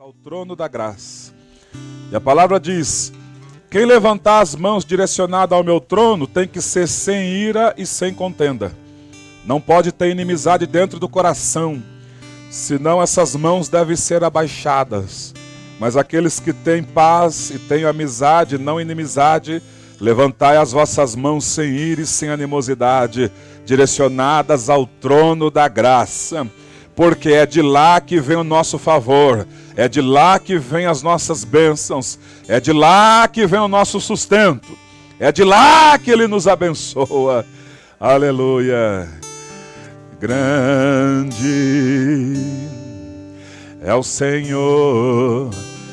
ao trono da graça. E a palavra diz: quem levantar as mãos direcionadas ao meu trono tem que ser sem ira e sem contenda. Não pode ter inimizade dentro do coração, senão essas mãos devem ser abaixadas. Mas aqueles que têm paz e têm amizade, não inimizade, levantai as vossas mãos sem ira e sem animosidade, direcionadas ao trono da graça. Porque é de lá que vem o nosso favor, é de lá que vem as nossas bênçãos, é de lá que vem o nosso sustento, é de lá que Ele nos abençoa. Aleluia! Grande é o Senhor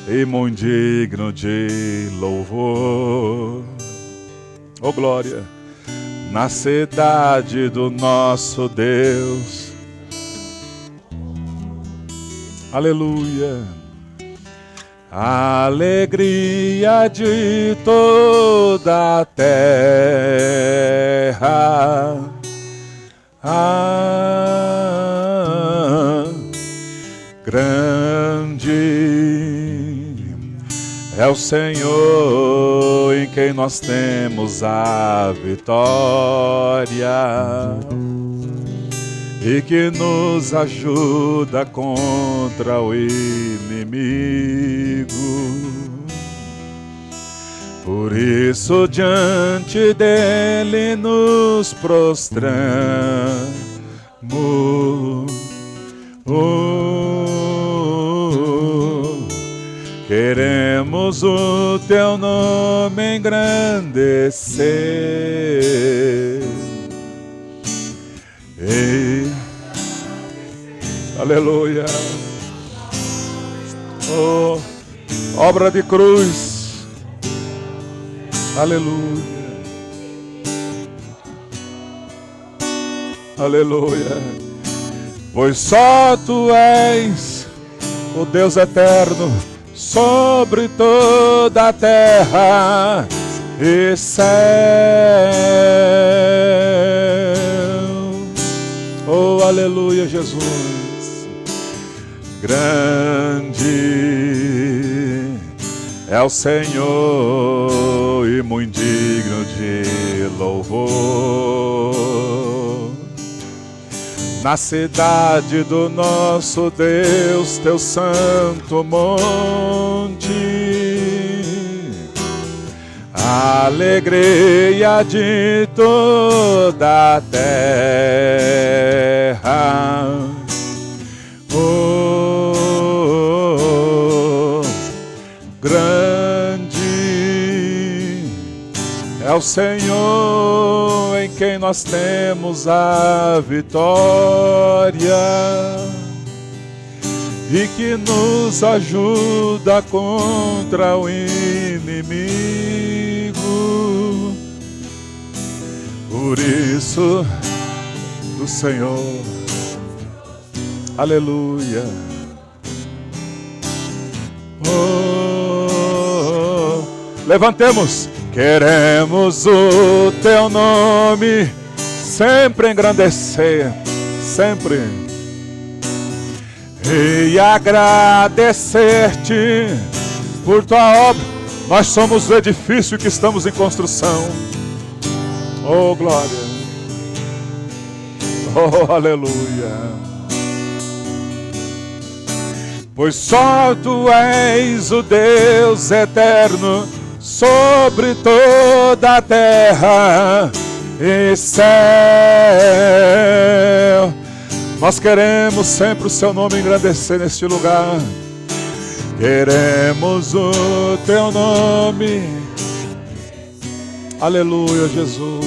e muito digno de louvor. Oh glória! Na cidade do nosso Deus. Aleluia, alegria de toda a terra, grande é o Senhor em quem nós temos a vitória e que nos ajuda contra o inimigo. Por isso diante dele nos prostramos, queremos o teu nome engrandecer. Ei, aleluia, oh, obra de cruz, aleluia, aleluia, pois só tu és o Deus eterno sobre toda a terra e céu. Oh, aleluia, Jesus. Grande é o Senhor e muito digno de louvor. Na cidade do nosso Deus, teu santo monte, alegria de toda a terra, oh, grande é o Senhor em quem nós temos a vitória e que nos ajuda contra o inimigo. Por isso, do Senhor, aleluia, oh, levantemos, queremos o teu nome sempre engrandecer, sempre, e agradecer-te por tua obra. Nós somos o edifício que estamos em construção. Oh, glória. Oh, aleluia. Pois só tu és o Deus eterno sobre toda a terra e céu. Nós queremos sempre o seu nome engrandecer neste lugar. Queremos o teu nome. Aleluia, Jesus.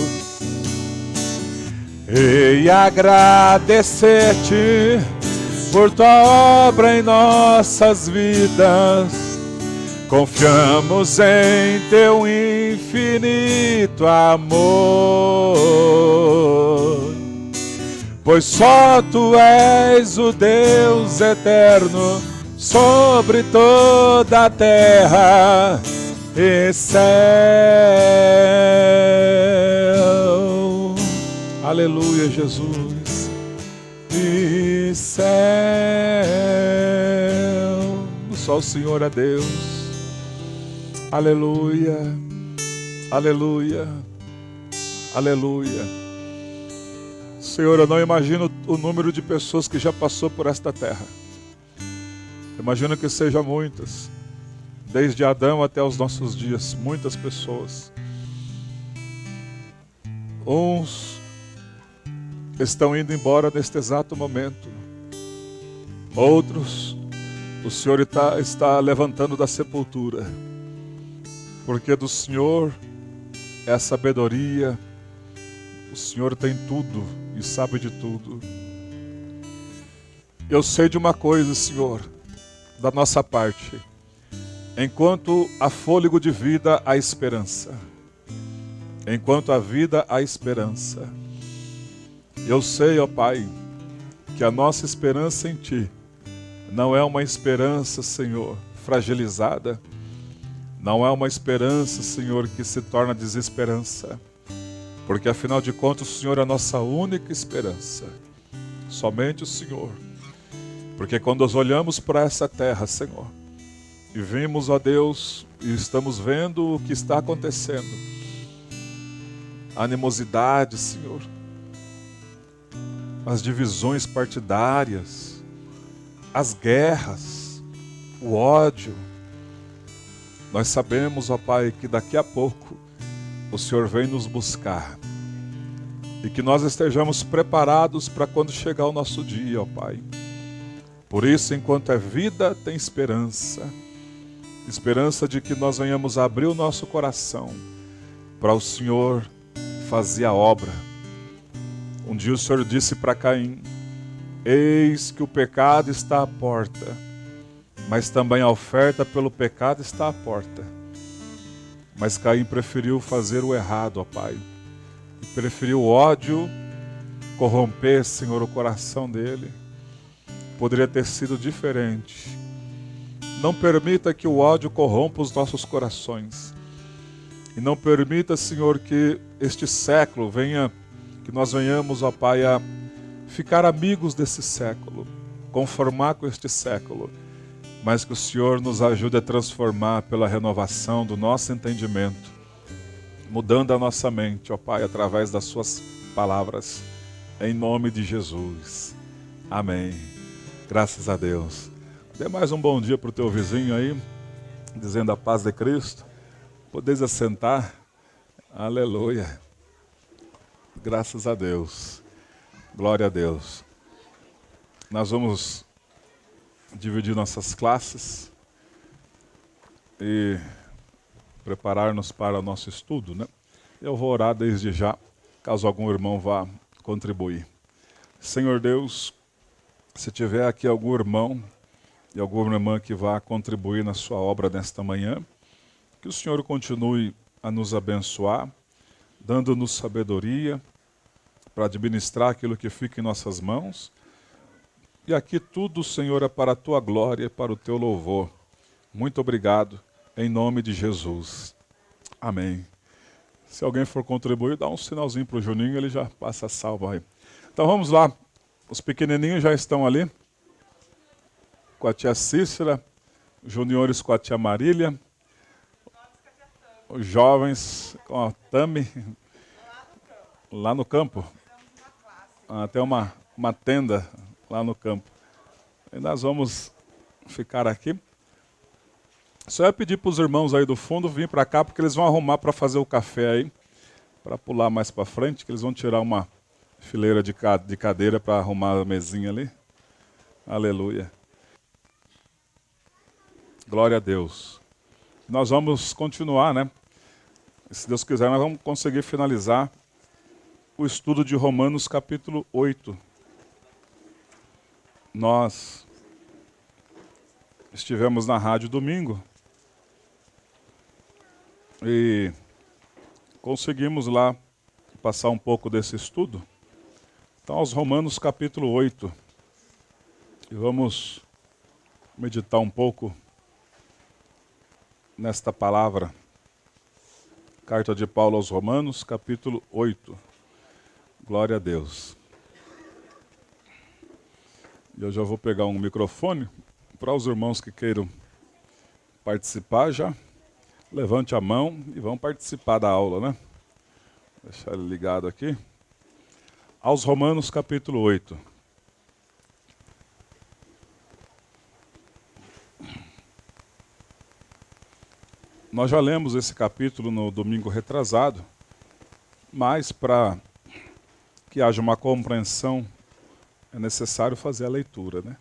E agradecer-te por tua obra em nossas vidas. Confiamos em teu infinito amor. Pois só tu és o Deus eterno sobre toda a terra e céu. Aleluia, Jesus. E céu. só o Senhor é Deus. Aleluia, aleluia, aleluia. Senhor, eu não imagino o número de pessoas que já passou por esta terra. Imagino que sejam muitas, desde Adão até os nossos dias, muitas pessoas. Uns estão indo embora neste exato momento. Outros, o Senhor está levantando da sepultura. Porque do Senhor é a sabedoria. O Senhor tem tudo e sabe de tudo. Eu sei de uma coisa, Senhor, da nossa parte. Enquanto há fôlego de vida, há esperança. Enquanto há vida, há esperança. Eu sei, ó Pai, que a nossa esperança em Ti não é uma esperança, Senhor, fragilizada. Não é uma esperança, Senhor, que se torna desesperança. Porque afinal de contas o Senhor é a nossa única esperança. Somente o Senhor. Porque quando nós olhamos para essa terra, Senhor, e vimos, ó Deus, e estamos vendo o que está acontecendo, a animosidade, Senhor, as divisões partidárias, as guerras, o ódio, nós sabemos, ó Pai, que daqui a pouco o Senhor vem nos buscar e que nós estejamos preparados para quando chegar o nosso dia, ó Pai. Por isso, enquanto é vida, tem esperança. Esperança de que nós venhamos a abrir o nosso coração para o Senhor fazer a obra. Um dia o Senhor disse para Caim: eis que o pecado está à porta, mas também a oferta pelo pecado está à porta. Mas Caim preferiu fazer o errado, ó Pai. E preferiu o ódio corromper, Senhor, o coração dele. Poderia ter sido diferente. Não permita que o ódio corrompa os nossos corações. E não permita, Senhor, que este século venha, que nós venhamos, ó Pai, a ficar amigos desse século, conformar com este século, mas que o Senhor nos ajude a transformar pela renovação do nosso entendimento, mudando a nossa mente, ó Pai, através das suas palavras, em nome de Jesus. Amém. Graças a Deus. Dê mais um bom dia para o teu vizinho aí, dizendo a paz de Cristo. Podeis assentar. Aleluia. Graças a Deus. Glória a Deus. Nós vamos dividir nossas classes e preparar-nos para o nosso estudo, né? Eu vou orar desde já, caso algum irmão vá contribuir. Senhor Deus, se tiver aqui algum irmão e alguma irmã que vá contribuir na sua obra nesta manhã, que o Senhor continue a nos abençoar, dando-nos sabedoria para administrar aquilo que fica em nossas mãos. E aqui tudo, Senhor, é para a Tua glória e para o Teu louvor. Muito obrigado, em nome de Jesus. Amém. Se alguém for contribuir, dá um sinalzinho para o Juninho, ele já passa a salva aí. Então vamos lá. Os pequenininhos já estão ali, com a tia Cícera, os juniores com a tia Marília, os jovens com a Tami, lá no campo. Tem uma tenda lá no campo. E nós vamos ficar aqui. Só ia pedir para os irmãos aí do fundo vir para cá, porque eles vão arrumar para fazer o café aí, para pular mais para frente, que eles vão tirar uma fileira de cadeira para arrumar a mesinha ali. Aleluia. Glória a Deus. Nós vamos continuar, né? Se Deus quiser, nós vamos conseguir finalizar o estudo de Romanos capítulo 8. Nós estivemos na rádio domingo e conseguimos lá passar um pouco desse estudo. Então, aos Romanos capítulo 8. E vamos meditar um pouco nesta palavra. Carta de Paulo aos Romanos, capítulo 8. Glória a Deus. Eu já vou pegar um microfone para os irmãos que queiram participar já? Levante a mão e vamos participar da aula, né? Deixar ele ligado aqui. Aos Romanos, capítulo 8. Nós já lemos esse capítulo no domingo retrasado, mas para que haja uma compreensão é necessário fazer a leitura, né?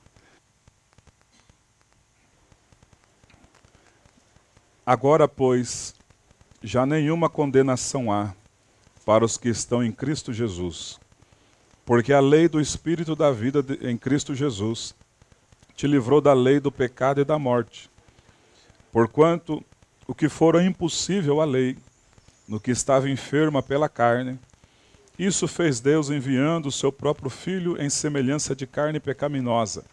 Agora, pois, já nenhuma condenação há para os que estão em Cristo Jesus, porque a lei do Espírito da vida em Cristo Jesus te livrou da lei do pecado e da morte. Porquanto o que fora impossível à lei, no que estava enferma pela carne, isso fez Deus enviando o seu próprio Filho em semelhança de carne pecaminosa.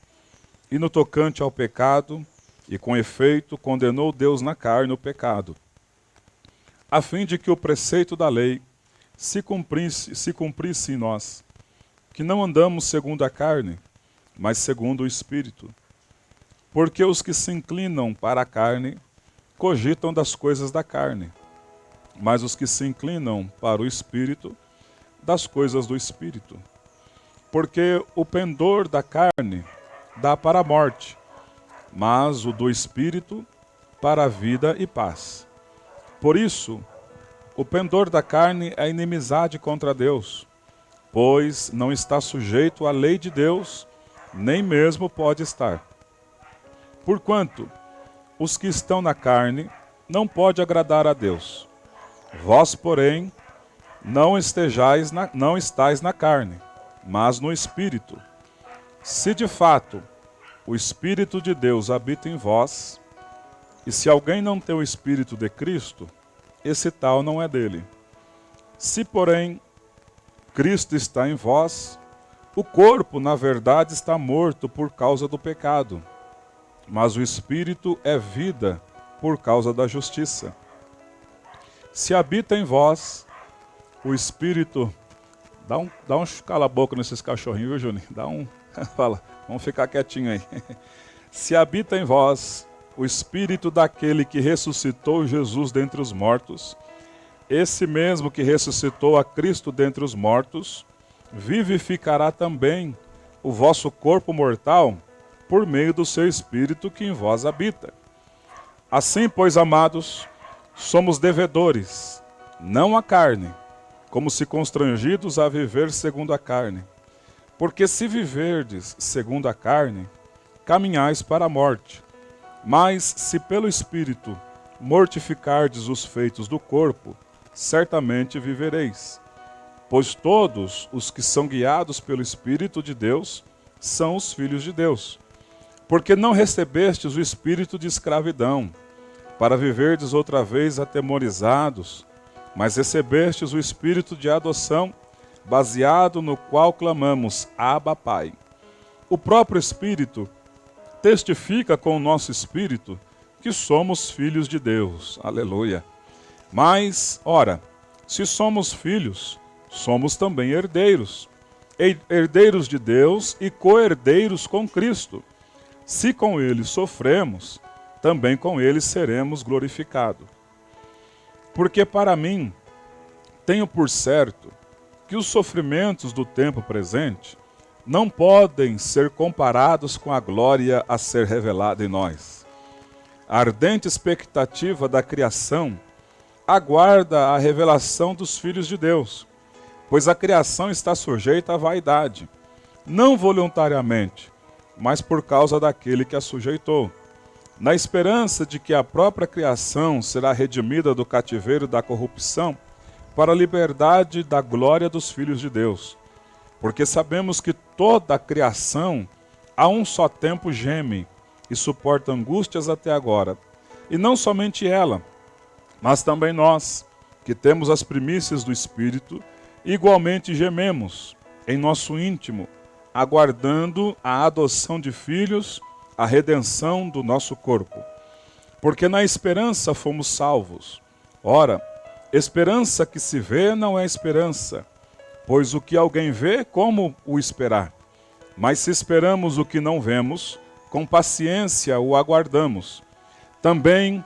E no tocante ao pecado, e com efeito, condenou Deus na carne o pecado, a fim de que o preceito da lei se cumprisse em nós, que não andamos segundo a carne, mas segundo o Espírito. Porque os que se inclinam para a carne cogitam das coisas da carne, mas os que se inclinam para o Espírito, das coisas do Espírito. Porque o pendor da carne dá para a morte, mas o do Espírito para a vida e paz. Por isso, o pendor da carne é inimizade contra Deus, pois não está sujeito à lei de Deus, nem mesmo pode estar. Porquanto, os que estão na carne não pode agradar a Deus. Vós, porém, não estáis na carne, mas no Espírito. Se de fato o Espírito de Deus habita em vós, e se alguém não tem o Espírito de Cristo, esse tal não é dele. Se, porém, Cristo está em vós, o corpo, na verdade, está morto por causa do pecado, mas o Espírito é vida por causa da justiça. Se habita em vós o Espírito... Dá um cala-boca nesses cachorrinhos, viu, Juninho? Fala, vamos ficar quietinho aí. Se habita em vós o Espírito daquele que ressuscitou Jesus dentre os mortos, esse mesmo que ressuscitou a Cristo dentre os mortos, vivificará também o vosso corpo mortal por meio do seu Espírito que em vós habita. Assim, pois, amados, somos devedores, não à carne, como se constrangidos a viver segundo a carne. Porque se viverdes segundo a carne, caminhais para a morte. Mas se pelo Espírito mortificardes os feitos do corpo, certamente vivereis. Pois todos os que são guiados pelo Espírito de Deus são os filhos de Deus. Porque não recebestes o espírito de escravidão, para viverdes outra vez atemorizados, mas recebestes o espírito de adoção, baseado no qual clamamos, Abba, Pai. O próprio Espírito testifica com o nosso espírito que somos filhos de Deus. Aleluia. Mas, ora, se somos filhos, somos também herdeiros. Herdeiros de Deus e co-herdeiros com Cristo. Se com ele sofremos, também com ele seremos glorificados. Porque para mim, tenho por certo que os sofrimentos do tempo presente não podem ser comparados com a glória a ser revelada em nós. A ardente expectativa da criação aguarda a revelação dos filhos de Deus, pois a criação está sujeita à vaidade, não voluntariamente, mas por causa daquele que a sujeitou, na esperança de que a própria criação será redimida do cativeiro da corrupção para a liberdade da glória dos filhos de Deus. Porque sabemos que toda a criação a um só tempo geme e suporta angústias até agora. E não somente ela, mas também nós, que temos as primícias do Espírito, igualmente gememos em nosso íntimo, aguardando a adoção de filhos, a redenção do nosso corpo. Porque na esperança fomos salvos. Ora, esperança que se vê não é esperança, pois o que alguém vê, como o esperar? Mas se esperamos o que não vemos, com paciência o aguardamos. Também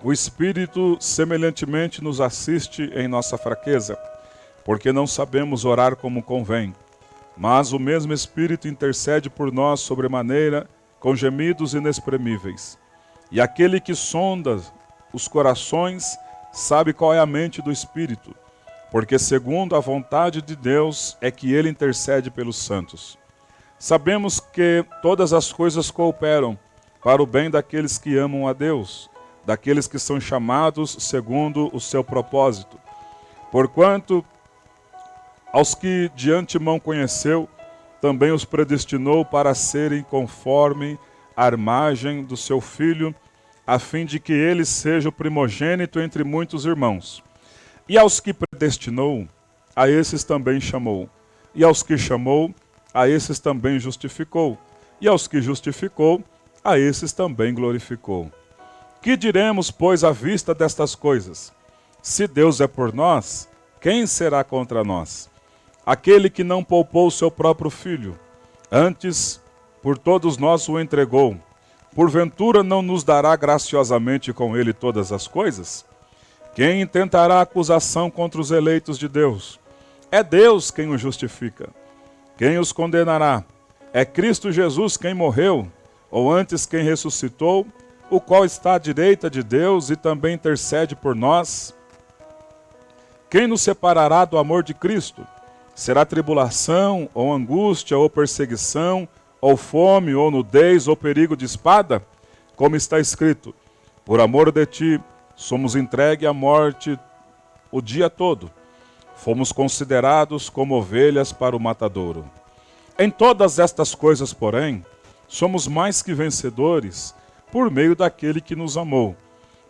o Espírito semelhantemente nos assiste em nossa fraqueza, porque não sabemos orar como convém. Mas o mesmo Espírito intercede por nós sobremaneira, com gemidos inexprimíveis. E aquele que sonda os corações sabe qual é a mente do Espírito, porque segundo a vontade de Deus é que ele intercede pelos santos. Sabemos que todas as coisas cooperam para o bem daqueles que amam a Deus, daqueles que são chamados segundo o seu propósito. Porquanto aos que de antemão conheceu, também os predestinou para serem conforme a imagem do seu Filho, a fim de que ele seja o primogênito entre muitos irmãos. E aos que predestinou, a esses também chamou. E aos que chamou, a esses também justificou. E aos que justificou, a esses também glorificou. Que diremos, pois, à vista destas coisas? Se Deus é por nós, quem será contra nós? Aquele que não poupou seu próprio filho, antes por todos nós o entregou, porventura não nos dará graciosamente com ele todas as coisas? Quem intentará acusação contra os eleitos de Deus? É Deus quem os justifica. Quem os condenará? É Cristo Jesus quem morreu, ou antes quem ressuscitou, o qual está à direita de Deus e também intercede por nós. Quem nos separará do amor de Cristo? Será tribulação, ou angústia, ou perseguição, ou fome, ou nudez, ou perigo de espada? Como está escrito, por amor de ti, somos entregues à morte o dia todo. Fomos considerados como ovelhas para o matadouro. Em todas estas coisas, porém, somos mais que vencedores, por meio daquele que nos amou.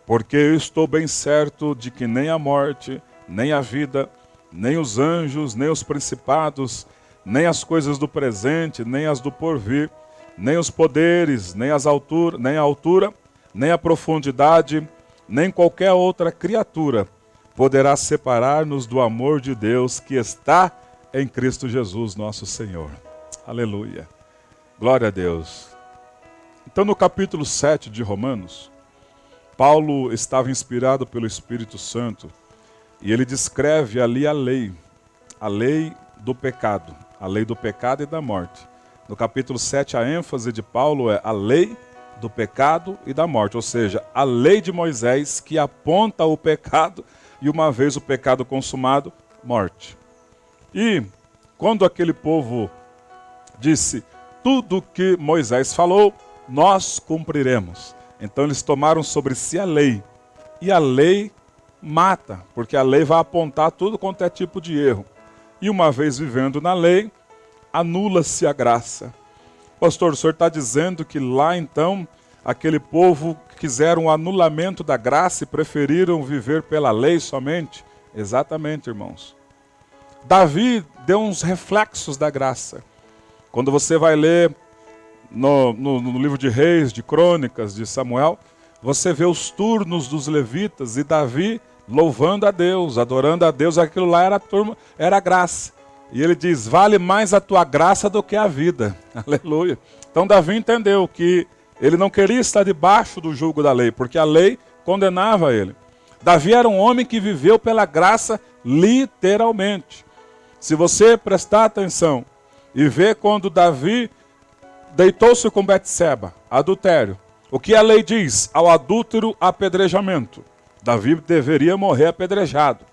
Porque eu estou bem certo de que nem a morte, nem a vida, nem os anjos, nem os principados, nem as coisas do presente, nem as do porvir, nem os poderes, nem a altura, nem a profundidade, nem qualquer outra criatura poderá separar-nos do amor de Deus que está em Cristo Jesus, nosso Senhor. Aleluia. Glória a Deus. Então, no capítulo 7 de Romanos, Paulo estava inspirado pelo Espírito Santo e ele descreve ali a lei do pecado e da morte. No capítulo 7, a ênfase de Paulo é a lei do pecado e da morte, ou seja, a lei de Moisés que aponta o pecado e uma vez o pecado consumado, morte. E quando aquele povo disse, tudo que Moisés falou, nós cumpriremos. Então eles tomaram sobre si a lei. E a lei mata, porque a lei vai apontar tudo quanto é tipo de erro. E uma vez vivendo na lei, anula-se a graça. Pastor, o senhor está dizendo que lá então, aquele povo quiseram o anulamento da graça e preferiram viver pela lei somente? Exatamente, irmãos. Davi deu uns reflexos da graça. Quando você vai ler no livro de Reis, de Crônicas, de Samuel, você vê os turnos dos levitas e Davi louvando a Deus, adorando a Deus. Aquilo lá era graça. E ele diz, vale mais a tua graça do que a vida. Aleluia. Então Davi entendeu que ele não queria estar debaixo do jugo da lei, porque a lei condenava ele. Davi era um homem que viveu pela graça literalmente. Se você prestar atenção e ver quando Davi deitou-se com Betseba, adultério, o que a lei diz? Ao adúltero, apedrejamento. Davi deveria morrer apedrejado.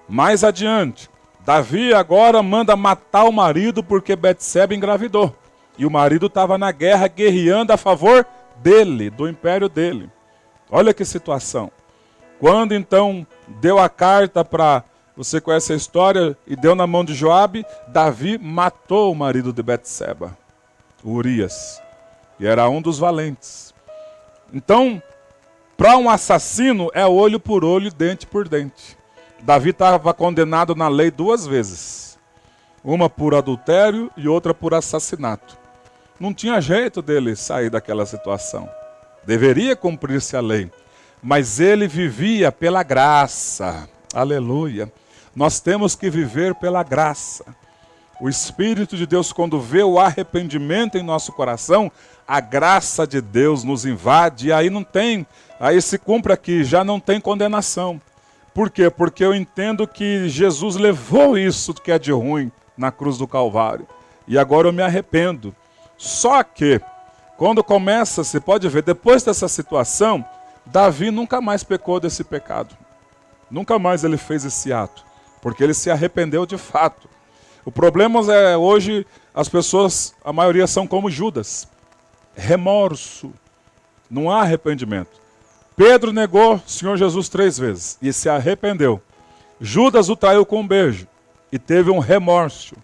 Mais adiante, Davi agora manda matar o marido porque Betseba engravidou. E o marido estava na guerra guerreando a favor dele, do império dele. Olha que situação. Quando então deu a carta para, você conhece a história, e deu na mão de Joabe, Davi matou o marido de Betseba, Urias, e era um dos valentes. Então, para um assassino é olho por olho, dente por dente. Davi estava condenado na lei 2 vezes. Uma por adultério e outra por assassinato. Não tinha jeito dele sair daquela situação. Deveria cumprir-se a lei. Mas ele vivia pela graça. Aleluia. Nós temos que viver pela graça. O Espírito de Deus, quando vê o arrependimento em nosso coração, a graça de Deus nos invade e aí se cumpre aqui, já não tem condenação. Por quê? Porque eu entendo que Jesus levou isso que é de ruim na cruz do Calvário. E agora eu me arrependo. Só que, quando começa, você pode ver, depois dessa situação, Davi nunca mais pecou desse pecado. Nunca mais ele fez esse ato. Porque ele se arrependeu de fato. O problema é hoje as pessoas, a maioria são como Judas. Remorso. Não há arrependimento. Pedro negou o Senhor Jesus 3 vezes e se arrependeu. Judas o traiu com um beijo e teve um remorso.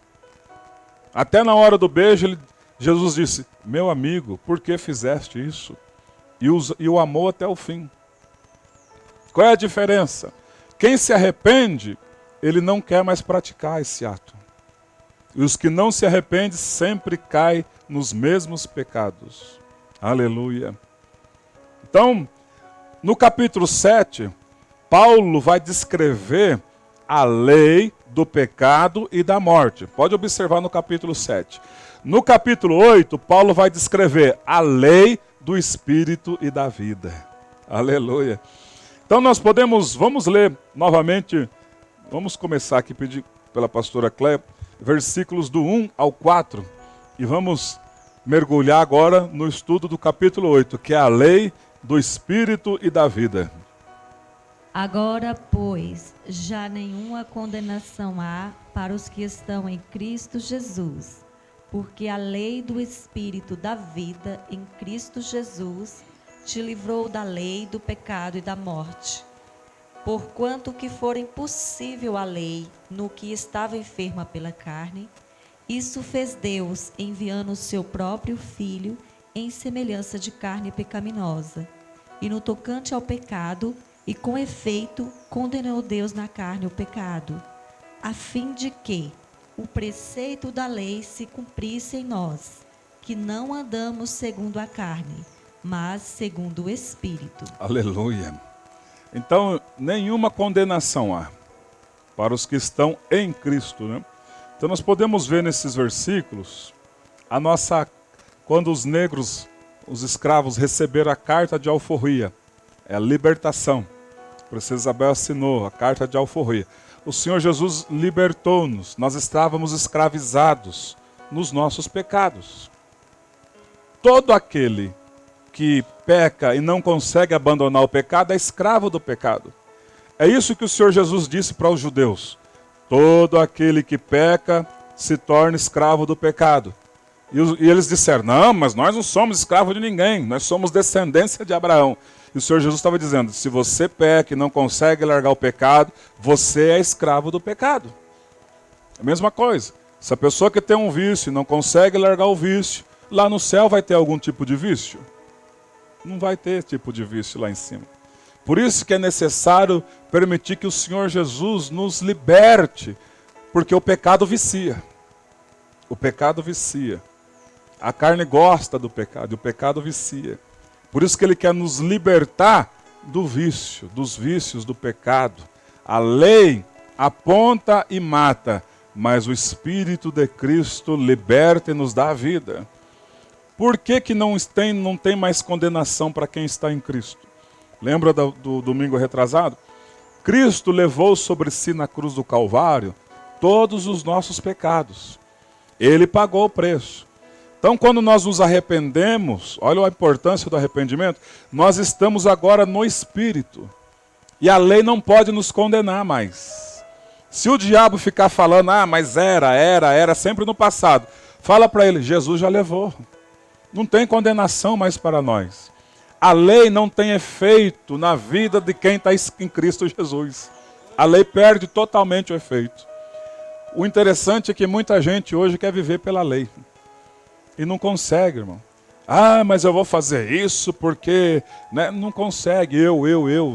Até na hora do beijo, Jesus disse, meu amigo, por que fizeste isso? E o amou até o fim. Qual é a diferença? Quem se arrepende, ele não quer mais praticar esse ato. E os que não se arrependem sempre caem nos mesmos pecados. Aleluia. Então, no capítulo 7, Paulo vai descrever a lei do pecado e da morte. Pode observar no capítulo 7. No capítulo 8, Paulo vai descrever a lei do Espírito e da vida. Aleluia. Então vamos ler novamente, vamos começar aqui, pedir pela pastora Cléia, versículos do 1 ao 4, e vamos mergulhar agora no estudo do capítulo 8, que é a lei do Espírito e da vida. Agora, pois, já nenhuma condenação há para os que estão em Cristo Jesus, porque a lei do Espírito da vida em Cristo Jesus te livrou da lei do pecado e da morte. Porquanto que for impossível a lei no que estava enferma pela carne, isso fez Deus, enviando o seu próprio Filho em semelhança de carne pecaminosa. E no tocante ao pecado, e com efeito, condenou Deus na carne o pecado, a fim de que o preceito da lei se cumprisse em nós, que não andamos segundo a carne, mas segundo o Espírito. Aleluia. Então, nenhuma condenação há para os que estão em Cristo, né? Então nós podemos ver nesses versículos quando os negros, os escravos receberam a carta de alforria, é a libertação. A princesa Isabel assinou a carta de alforria. O Senhor Jesus libertou-nos, nós estávamos escravizados nos nossos pecados. Todo aquele que peca e não consegue abandonar o pecado é escravo do pecado. É isso que o Senhor Jesus disse para os judeus. Todo aquele que peca se torna escravo do pecado. E eles disseram, não, mas nós não somos escravos de ninguém, nós somos descendência de Abraão. E o Senhor Jesus estava dizendo, se você peca e não consegue largar o pecado, você é escravo do pecado. É a mesma coisa. Se a pessoa que tem um vício e não consegue largar o vício, lá no céu vai ter algum tipo de vício? Não vai ter tipo de vício lá em cima. Por isso que é necessário permitir que o Senhor Jesus nos liberte, porque o pecado vicia. O pecado vicia. A carne gosta do pecado, e o pecado vicia. Por isso que ele quer nos libertar do vício, dos vícios do pecado. A lei aponta e mata, mas o Espírito de Cristo liberta e nos dá a vida. Por que não tem mais condenação para quem está em Cristo? Lembra do domingo retrasado? Cristo levou sobre si na cruz do Calvário todos os nossos pecados. Ele pagou o preço. Então, quando nós nos arrependemos, olha a importância do arrependimento, nós estamos agora no Espírito. E a lei não pode nos condenar mais. Se o diabo ficar falando, mas era sempre no passado, fala para ele, Jesus já levou. Não tem condenação mais para nós. A lei não tem efeito na vida de quem está em Cristo Jesus. A lei perde totalmente o efeito. O interessante é que muita gente hoje quer viver pela lei. E não consegue, irmão. Mas eu vou fazer isso porque... Né? Não consegue,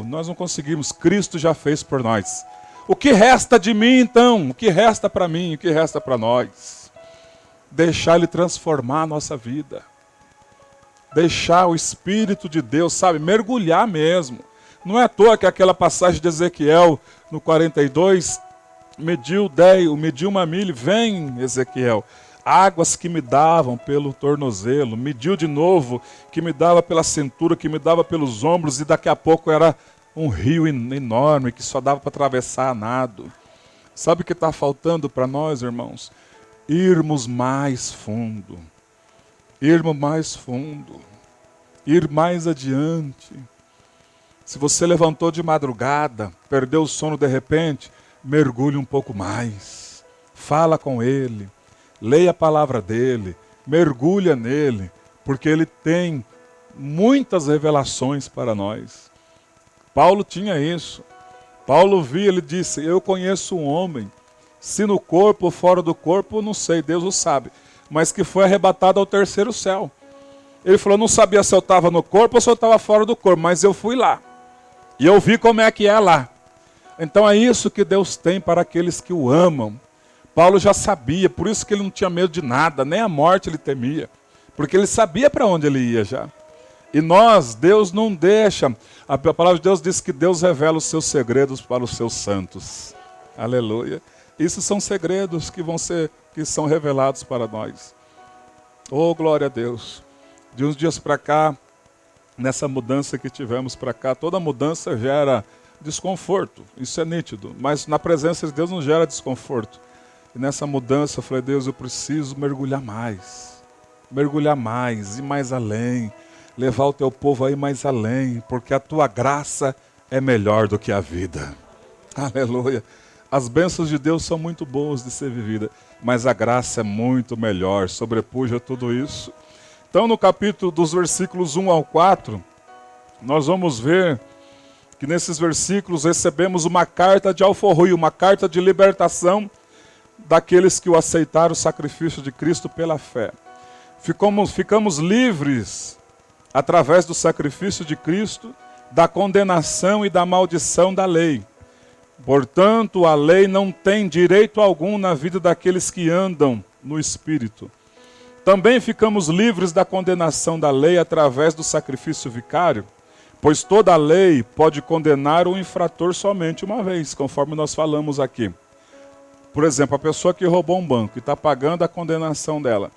nós não conseguimos. Cristo já fez por nós. O que resta de mim então? O que resta para mim? O que resta para nós? Deixar Ele transformar a nossa vida. Deixar o Espírito de Deus, sabe, mergulhar mesmo. Não é à toa que aquela passagem de Ezequiel, no 42, mediu 10, mediu 1 milha, vem Ezequiel, águas que me davam pelo tornozelo, mediu de novo, que me dava pela cintura, que me dava pelos ombros, e daqui a pouco era um rio enorme que só dava para atravessar a nado. Sabe o que está faltando para nós, irmãos? Irmos mais fundo. Irmos mais fundo. Ir mais adiante. Se você levantou de madrugada, perdeu o sono de repente, mergulhe um pouco mais. Fala com Ele. Leia a palavra dEle. Mergulha nele. Porque Ele tem muitas revelações para nós. Paulo tinha isso. Paulo via, ele disse, eu conheço um homem, se no corpo ou fora do corpo, não sei, Deus o sabe, mas que foi arrebatado ao terceiro céu. Ele falou, não sabia se eu estava no corpo ou se eu estava fora do corpo, mas eu fui lá. E eu vi como é que é lá. Então é isso que Deus tem para aqueles que o amam. Paulo já sabia, por isso que ele não tinha medo de nada, nem a morte ele temia. Porque ele sabia para onde ele ia já. E nós, Deus não deixa. A palavra de Deus diz que Deus revela os seus segredos para os seus santos. Aleluia. Isso são segredos que são revelados para nós. Oh, glória a Deus. De uns dias para cá, nessa mudança que tivemos para cá, toda mudança gera desconforto. Isso é nítido. Mas na presença de Deus não gera desconforto. E nessa mudança eu falei, Deus, eu preciso mergulhar mais. Mergulhar mais, ir mais além. Levar o teu povo aí mais além, porque a tua graça é melhor do que a vida. Aleluia. As bênçãos de Deus são muito boas de ser vivida, mas a graça é muito melhor, sobrepuja tudo isso. Então, no capítulo dos versículos 1 ao 4, nós vamos ver que nesses versículos recebemos uma carta de alforria, uma carta de libertação daqueles que o aceitaram o sacrifício de Cristo pela fé. Ficamos livres através do sacrifício de Cristo, da condenação e da maldição da lei. Portanto, a lei não tem direito algum na vida daqueles que andam no Espírito. Também ficamos livres da condenação da lei através do sacrifício vicário, pois toda a lei pode condenar o infrator somente uma vez, conforme nós falamos aqui. Por exemplo, a pessoa que roubou um banco e está pagando a condenação dela.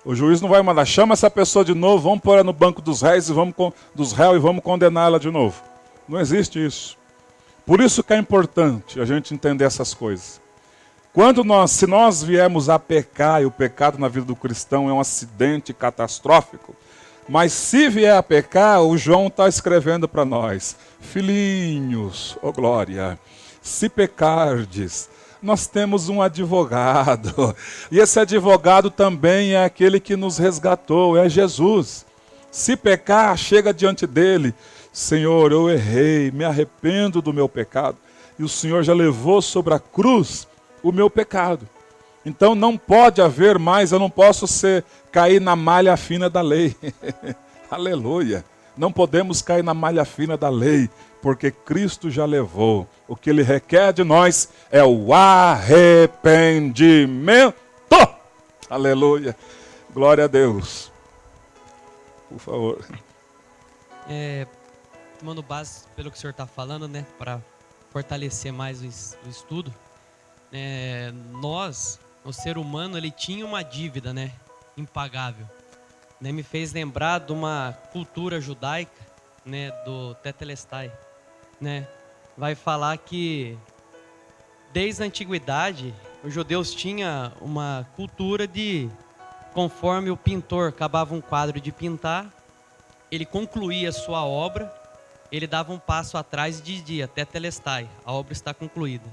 O juiz não vai mandar, chama essa pessoa de novo, vamos pôr ela no banco dos réus e vamos condená-la de novo. Não existe isso. Por isso que é importante a gente entender essas coisas. Se nós viemos a pecar, e o pecado na vida do cristão é um acidente catastrófico, mas se vier a pecar, o João está escrevendo para nós, filhinhos, ó glória, se pecardes, nós temos um advogado, e esse advogado também é aquele que nos resgatou, é Jesus. Se pecar, chega diante dele, Senhor, eu errei, me arrependo do meu pecado, e o Senhor já levou sobre a cruz o meu pecado. Então não pode haver mais, eu não posso cair na malha fina da lei. Aleluia. Não podemos cair na malha fina da lei, porque Cristo já levou. O que Ele requer de nós é o arrependimento. Aleluia. Glória a Deus. Por favor. Tomando base pelo que o senhor está falando, né, para fortalecer mais o estudo, o ser humano, ele tinha uma dívida, né, impagável. Me fez lembrar de uma cultura judaica, né, do Tetelestai, né, vai falar que desde a antiguidade os judeus tinham uma cultura de, conforme o pintor acabava um quadro de pintar, ele concluía a sua obra, ele dava um passo atrás e dizia, Tetelestai, a obra está concluída.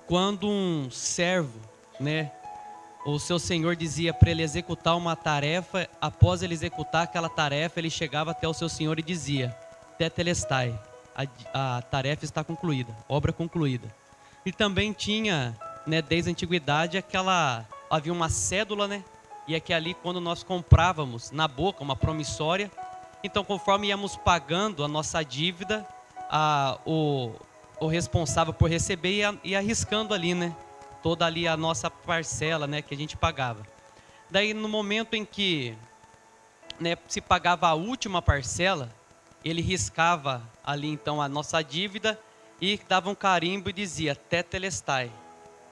Quando um servo, né, o seu senhor dizia para ele executar uma tarefa, após ele executar aquela tarefa, ele chegava até o seu senhor e dizia, Tetelestai, a tarefa está concluída, obra concluída. E também tinha, né, desde a antiguidade, havia uma cédula, né, e é que ali quando nós comprávamos na boca uma promissória, então conforme íamos pagando a nossa dívida, o responsável por receber ia arriscando ali, né, toda ali a nossa parcela, né, que a gente pagava. Daí no momento em que, né, se pagava a última parcela, ele riscava ali então a nossa dívida e dava um carimbo e dizia Tetelestai,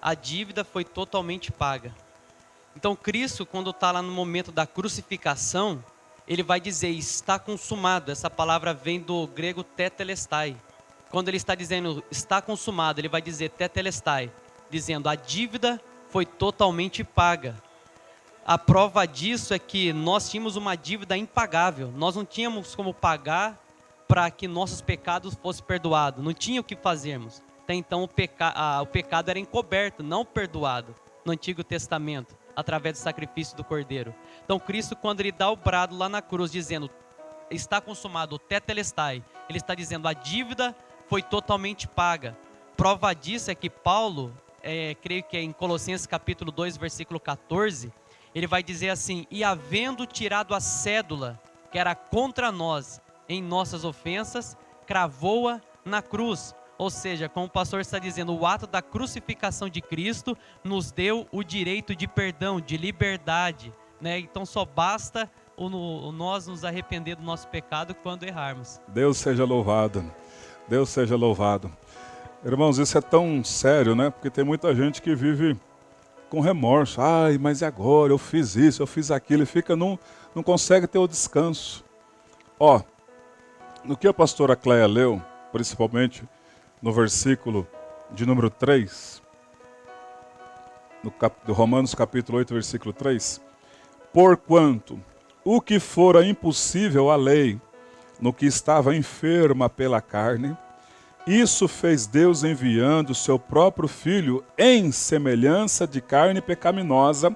a dívida foi totalmente paga. Então Cristo, quando está lá no momento da crucificação, ele vai dizer, está consumado. Essa palavra vem do grego tetelestai. Quando ele está dizendo, está consumado, ele vai dizer tetelestai, dizendo, a dívida foi totalmente paga. A prova disso é que nós tínhamos uma dívida impagável. Nós não tínhamos como pagar para que nossos pecados fossem perdoados. Não tinha o que fazermos. Até então o pecado era encoberto, não perdoado no Antigo Testamento, através do sacrifício do Cordeiro. Então Cristo, quando ele dá o brado lá na cruz, dizendo, está consumado, o tetelestai, ele está dizendo, a dívida foi totalmente paga. Prova disso é que Paulo, creio que é em Colossenses capítulo 2, versículo 14, ele vai dizer assim, e havendo tirado a cédula, que era contra nós, em nossas ofensas, cravou-a na cruz. Ou seja, como o pastor está dizendo, o ato da crucificação de Cristo nos deu o direito de perdão, de liberdade, né? Então só basta nós nos arrepender do nosso pecado quando errarmos. Deus seja louvado. Deus seja louvado. Irmãos, isso é tão sério, né? Porque tem muita gente que vive com remorso. Ai, mas e agora? Eu fiz isso, eu fiz aquilo. E fica, não consegue ter o descanso. Ó, no que a pastora Cléia leu, principalmente no versículo de número 3, do Romanos capítulo 8, versículo 3, porquanto o que fora impossível à lei, no que estava enferma pela carne, isso fez Deus enviando o seu próprio Filho em semelhança de carne pecaminosa,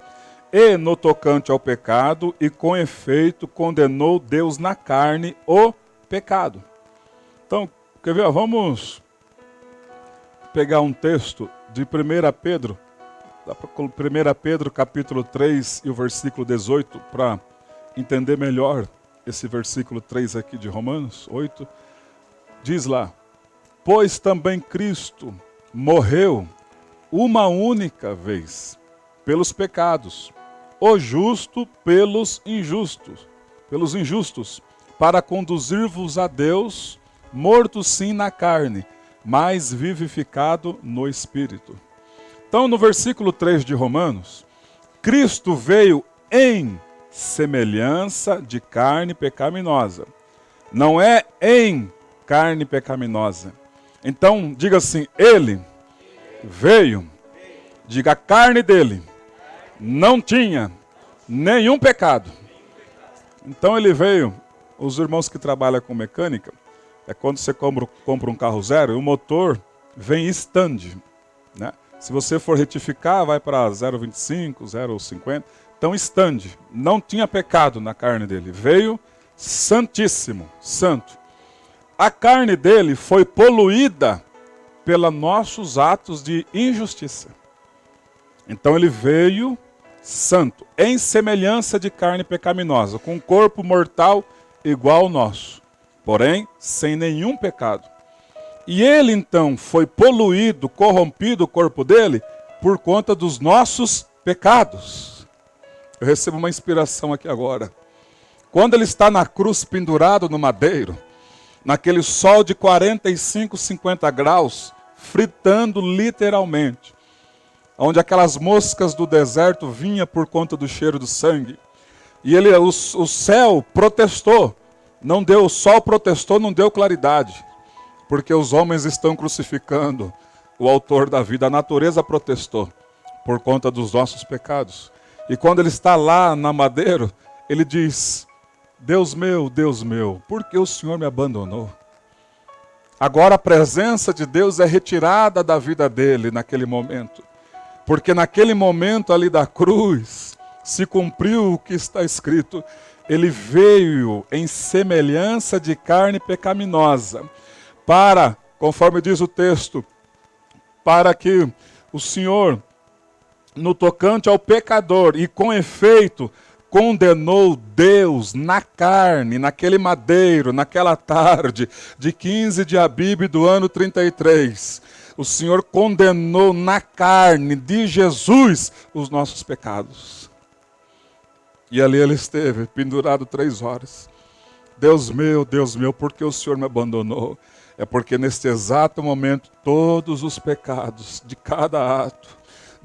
e no tocante ao pecado, e com efeito condenou Deus na carne o pecado. Então, quer ver? Vamos pegar um texto de 1 Pedro, 1 Pedro capítulo 3 e o versículo 18, para entender melhor esse versículo 3 aqui de Romanos 8. Diz lá, pois também Cristo morreu uma única vez pelos pecados, o justo pelos injustos, para conduzir-vos a Deus, morto sim na carne, mas vivificado no Espírito. Então, no versículo 3 de Romanos, Cristo veio em semelhança de carne pecaminosa. Não é em carne pecaminosa. Então, diga assim, ele veio, diga, a carne dele não tinha nenhum pecado. Então ele veio, os irmãos que trabalham com mecânica, é quando você compra um carro zero, e o motor vem stand, né? Se você for retificar, vai para 0,25, 0,50. Então stand, não tinha pecado na carne dele, veio santíssimo, santo. A carne dele foi poluída pelos nossos atos de injustiça. Então ele veio santo, em semelhança de carne pecaminosa, com um corpo mortal igual ao nosso, porém sem nenhum pecado. E ele então foi poluído, corrompido o corpo dele por conta dos nossos pecados. Eu recebo uma inspiração aqui agora. Quando ele está na cruz pendurado no madeiro, naquele sol de 45, 50 graus, fritando literalmente, onde aquelas moscas do deserto vinham por conta do cheiro do sangue, e o céu protestou, não deu, o sol protestou, não deu claridade, porque os homens estão crucificando o autor da vida, a natureza protestou por conta dos nossos pecados. E quando ele está lá na madeira, ele diz, Deus meu, por que o Senhor me abandonou? Agora a presença de Deus é retirada da vida dele naquele momento. Porque naquele momento ali da cruz, se cumpriu o que está escrito. Ele veio em semelhança de carne pecaminosa, para, conforme diz o texto, para que o Senhor, no tocante ao pecador, e com efeito, condenou Deus na carne, naquele madeiro, naquela tarde de 15 de Abibe do ano 33. O Senhor condenou na carne de Jesus os nossos pecados. E ali ele esteve, pendurado 3 horas. Deus meu, por que o Senhor me abandonou? É porque neste exato momento todos os pecados de cada ato,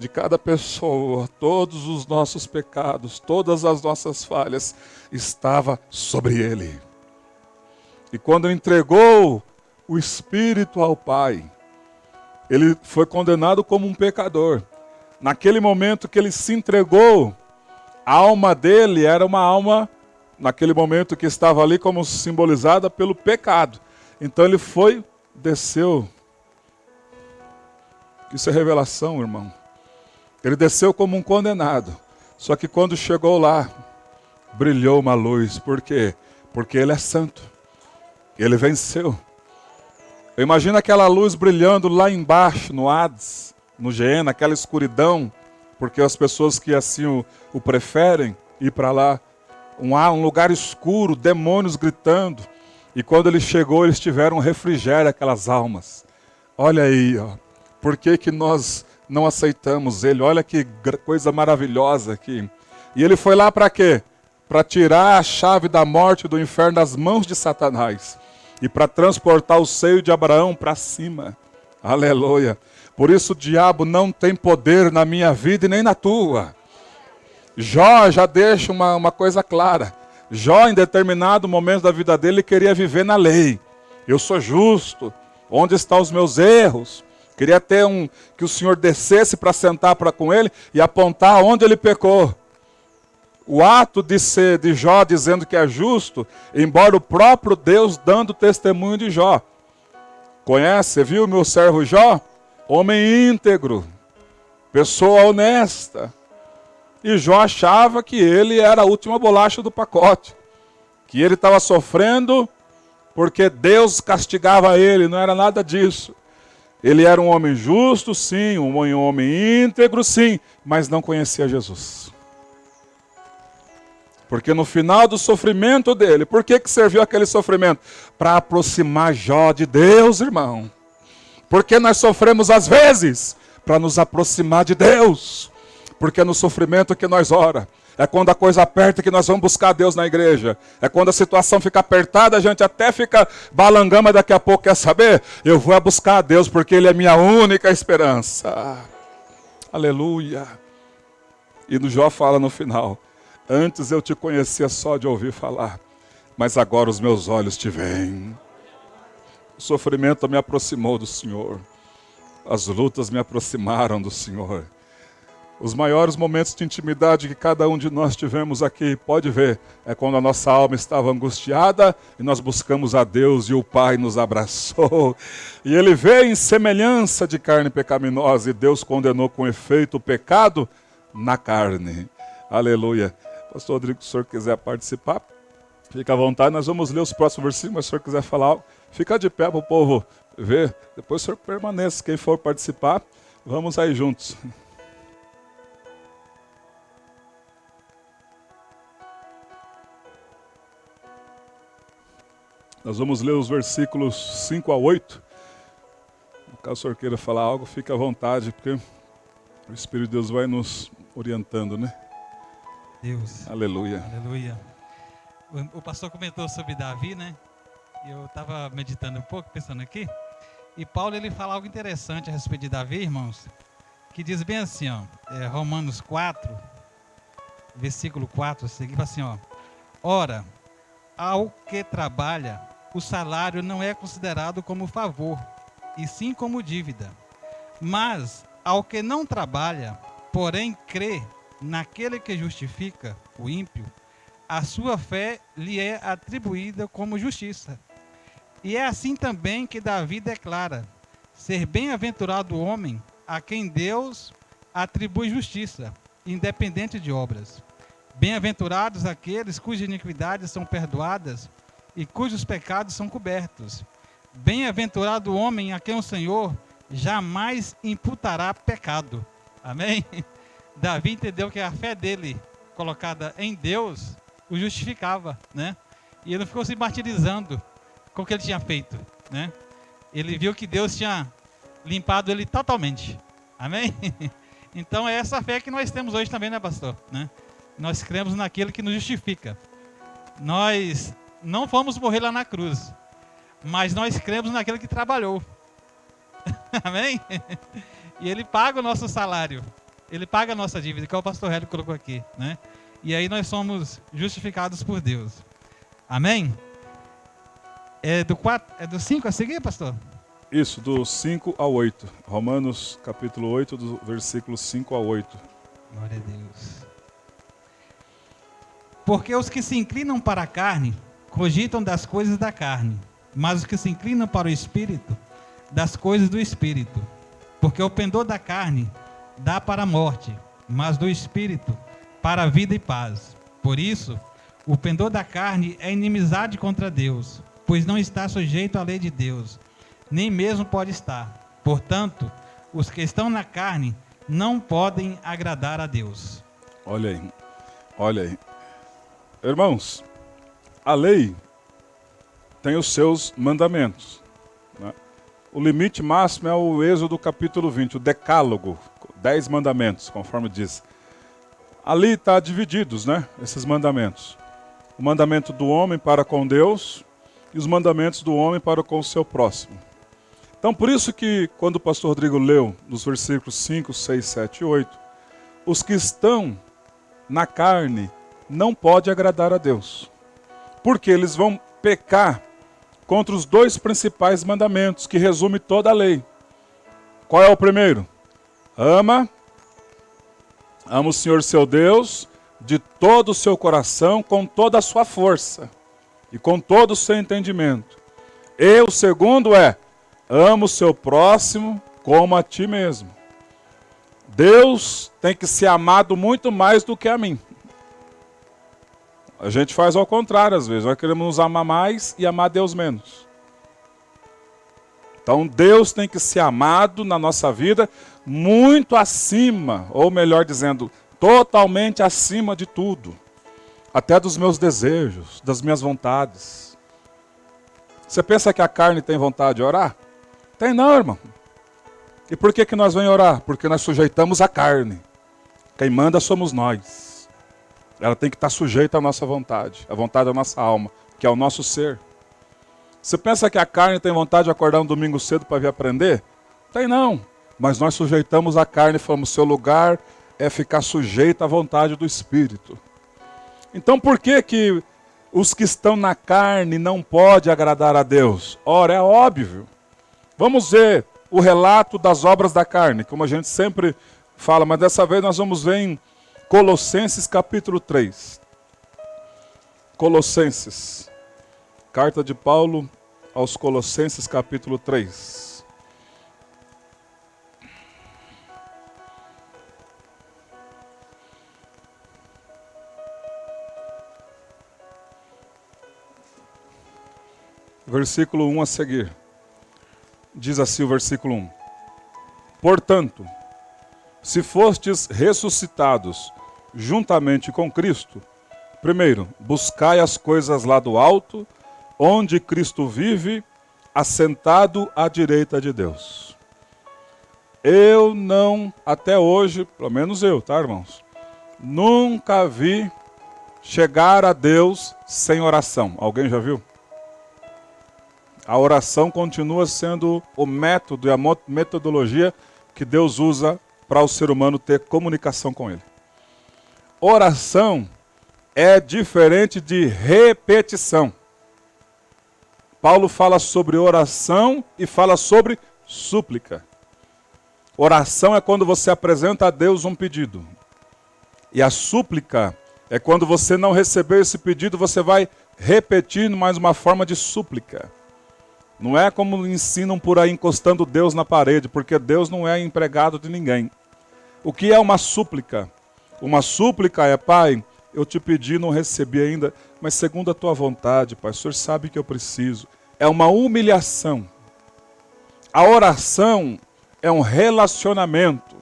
de cada pessoa, todos os nossos pecados, todas as nossas falhas, estava sobre ele. E quando entregou o Espírito ao Pai, ele foi condenado como um pecador. Naquele momento que ele se entregou, a alma dele era uma alma, naquele momento que estava ali como simbolizada pelo pecado. Então ele foi, desceu. Isso é revelação, irmão. Ele desceu como um condenado. Só que quando chegou lá, brilhou uma luz. Por quê? Porque ele é santo. Ele venceu. Eu imagino aquela luz brilhando lá embaixo, no Hades, no Geena, aquela escuridão, porque as pessoas que assim o preferem ir para lá, um lugar escuro, demônios gritando. E quando ele chegou, eles tiveram um refrigério, aquelas almas. Olha aí, ó. Por que nós não aceitamos ele? Olha que coisa maravilhosa aqui. E ele foi lá para quê? Para tirar a chave da morte e do inferno das mãos de Satanás. E para transportar o seio de Abraão para cima. Aleluia. Por isso o diabo não tem poder na minha vida e nem na tua. Jó já deixa uma coisa clara. Jó, em determinado momento da vida dele, queria viver na lei. Eu sou justo. Onde estão os meus erros? Queria ter que o Senhor descesse para sentar com ele e apontar onde ele pecou. O ato de Jó dizendo que é justo, embora o próprio Deus dando testemunho de Jó. Conhece, viu meu servo Jó? Homem íntegro, pessoa honesta. E Jó achava que ele era a última bolacha do pacote. Que ele estava sofrendo porque Deus castigava ele, não era nada disso. Ele era um homem justo, sim, um homem íntegro, sim, mas não conhecia Jesus. Porque no final do sofrimento dele, por que serviu aquele sofrimento? Para aproximar Jó de Deus, irmão. Porque nós sofremos às vezes para nos aproximar de Deus. Porque é no sofrimento que nós ora. É quando a coisa aperta que nós vamos buscar Deus na igreja. É quando a situação fica apertada, a gente até fica balangando, mas daqui a pouco quer saber? Eu vou buscar a Deus porque Ele é minha única esperança. Aleluia. E no Jó fala no final: antes eu te conhecia só de ouvir falar, mas agora os meus olhos te veem. O sofrimento me aproximou do Senhor. As lutas me aproximaram do Senhor. Os maiores momentos de intimidade que cada um de nós tivemos aqui, pode ver, é quando a nossa alma estava angustiada e nós buscamos a Deus e o Pai nos abraçou. E Ele veio em semelhança de carne pecaminosa e Deus condenou com efeito o pecado na carne. Aleluia. Pastor Rodrigo, se o senhor quiser participar, fica à vontade. Nós vamos ler os próximos versículos, mas se o senhor quiser falar algo, fica de pé para o povo ver. Depois o senhor permaneça. Quem for participar, vamos aí juntos. Nós vamos ler os versículos 5 a 8. Caso o senhor queira falar algo, fique à vontade, porque o Espírito de Deus vai nos orientando, né? Deus. Aleluia. Aleluia. O pastor comentou sobre Davi, né? E eu estava meditando um pouco, pensando aqui. E Paulo, ele fala algo interessante a respeito de Davi, irmãos, que diz bem assim, ó, Romanos 4, versículo 4, seguir, fala assim, ó: ora, ao que trabalha, o salário não é considerado como favor, e sim como dívida. Mas ao que não trabalha, porém crê naquele que justifica o ímpio, a sua fé lhe é atribuída como justiça. E é assim também que Davi declara ser bem-aventurado o homem a quem Deus atribui justiça, independente de obras. Bem-aventurados aqueles cujas iniquidades são perdoadas e cujos pecados são cobertos. Bem-aventurado o homem a quem o Senhor jamais imputará pecado. Amém? Davi entendeu que a fé dele, colocada em Deus, o justificava, né? E ele não ficou se martirizando com o que ele tinha feito, né? Ele viu que Deus tinha limpado ele totalmente. Amém? Então é essa fé que nós temos hoje também, né, pastor? Né? Nós cremos naquele que nos justifica. Nós não fomos morrer lá na cruz, mas nós cremos naquele que trabalhou. Amém? E ele paga o nosso salário. Ele paga a nossa dívida, que é o pastor Hélio colocou aqui, né? E aí nós somos justificados por Deus. Amém? É do 5 a seguir, pastor? Isso, do 5 ao 8. Romanos capítulo 8, do versículo 5 ao 8. Glória a Deus. Porque os que se inclinam para a carne, cogitam das coisas da carne, mas os que se inclinam para o Espírito, das coisas do Espírito. Porque o pendor da carne dá para a morte, mas do Espírito para a vida e paz. Por isso, o pendor da carne é inimizade contra Deus, pois não está sujeito à lei de Deus, nem mesmo pode estar. Portanto, os que estão na carne não podem agradar a Deus. Olha aí, olha aí. Irmãos, a lei tem os seus mandamentos, né? O limite máximo é o Êxodo capítulo 20, o decálogo, 10 mandamentos, conforme diz. Ali está divididos, né, esses mandamentos. O mandamento do homem para com Deus e os mandamentos do homem para com o seu próximo. Então, por isso que quando o pastor Rodrigo leu nos versículos 5, 6, 7 e 8, os que estão na carne não podem agradar a Deus, porque eles vão pecar contra os dois principais mandamentos, que resume toda a lei. Qual é o primeiro? Ama o Senhor seu Deus de todo o seu coração, com toda a sua força e com todo o seu entendimento. E o segundo é: ama o seu próximo como a ti mesmo. Deus tem que ser amado muito mais do que a mim. A gente faz ao contrário às vezes. Nós queremos nos amar mais e amar Deus menos. Então Deus tem que ser amado na nossa vida muito acima, ou melhor dizendo, totalmente acima de tudo. Até dos meus desejos, das minhas vontades. Você pensa que a carne tem vontade de orar? Tem não, irmão. E por que nós vamos orar? Porque nós sujeitamos a carne. Quem manda somos nós. Ela tem que estar sujeita à nossa vontade, à vontade da nossa alma, que é o nosso ser. Você pensa que a carne tem vontade de acordar um domingo cedo para vir aprender? Tem não. Mas nós sujeitamos a carne e falamos, seu lugar é ficar sujeito à vontade do Espírito. Então por que os que estão na carne não podem agradar a Deus? Ora, é óbvio. Vamos ver o relato das obras da carne, como a gente sempre fala, mas dessa vez nós vamos ver em Colossenses capítulo 3. Colossenses. Carta de Paulo aos Colossenses capítulo 3. Versículo 1 a seguir. Diz assim o versículo 1. Portanto, se fostes ressuscitados juntamente com Cristo, primeiro, buscai as coisas lá do alto, onde Cristo vive, assentado à direita de Deus. Eu não, até hoje, pelo menos eu, tá, irmãos? Nunca vi chegar a Deus sem oração. Alguém já viu? A oração continua sendo o método e a metodologia que Deus usa para o ser humano ter comunicação com Ele. Oração é diferente de repetição. Paulo fala sobre oração e fala sobre súplica. Oração é quando você apresenta a Deus um pedido. E a súplica é quando você não recebeu esse pedido, você vai repetir mais uma forma de súplica. Não é como ensinam por aí encostando Deus na parede, porque Deus não é empregado de ninguém. O que é uma súplica? Uma súplica é, Pai, eu te pedi, não recebi ainda, mas segundo a tua vontade, Pai, o Senhor sabe que eu preciso. É uma humilhação. A oração é um relacionamento,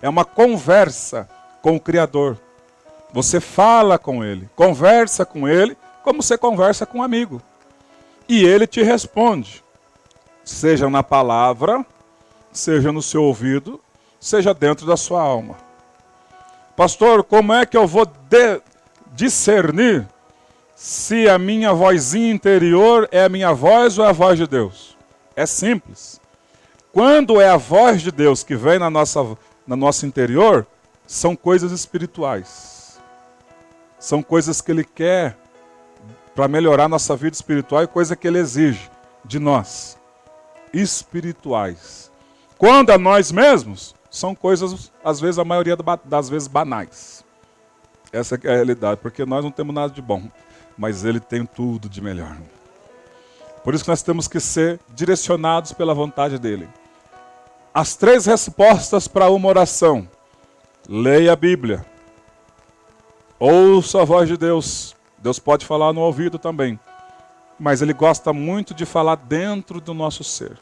é uma conversa com o Criador. Você fala com Ele, conversa com Ele, como você conversa com um amigo. E Ele te responde, seja na palavra, seja no seu ouvido, seja dentro da sua alma. Pastor, como é que eu vou discernir se a minha vozinha interior é a minha voz ou é a voz de Deus? É simples. Quando é a voz de Deus que vem no nosso interior, são coisas espirituais. São coisas que Ele quer para melhorar nossa vida espiritual e coisa que Ele exige de nós. Espirituais. Quando a nós mesmos, são coisas, às vezes, a maioria das vezes, banais. Essa é a realidade, porque nós não temos nada de bom, mas Ele tem tudo de melhor. Por isso que nós temos que ser direcionados pela vontade dEle. As 3 respostas para uma oração. Leia a Bíblia. Ouça a voz de Deus. Deus pode falar no ouvido também. Mas Ele gosta muito de falar dentro do nosso ser.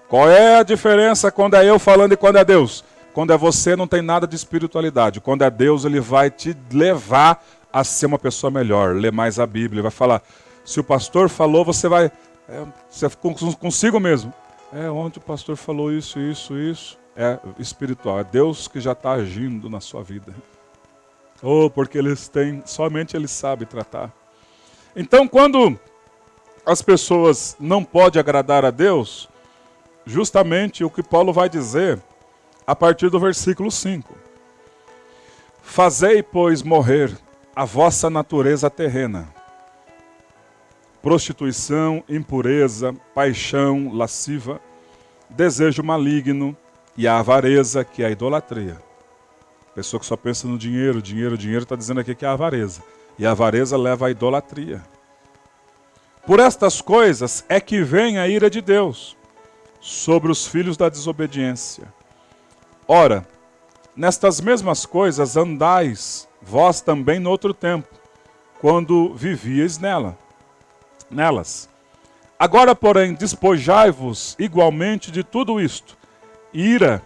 Qual é a diferença quando é eu falando e quando é Deus? Quando é você, não tem nada de espiritualidade. Quando é Deus, Ele vai te levar a ser uma pessoa melhor. Lê mais a Bíblia. Ele vai falar, se o pastor falou, você vai... você consigo mesmo. Onde o pastor falou isso. É espiritual. É Deus que já está agindo na sua vida. Porque somente Ele sabe tratar. Então, quando as pessoas não podem agradar a Deus, justamente o que Paulo vai dizer a partir do versículo 5. Fazei, pois, morrer a vossa natureza terrena. Prostituição, impureza, paixão lasciva, desejo maligno e a avareza, que é a idolatria. Pessoa que só pensa no dinheiro, está dizendo aqui que é a avareza. E a avareza leva à idolatria. Por estas coisas é que vem a ira de Deus sobre os filhos da desobediência. Ora, nestas mesmas coisas andais vós também no outro tempo, quando vivíeis nelas. Agora, porém, despojai-vos igualmente de tudo isto: ira,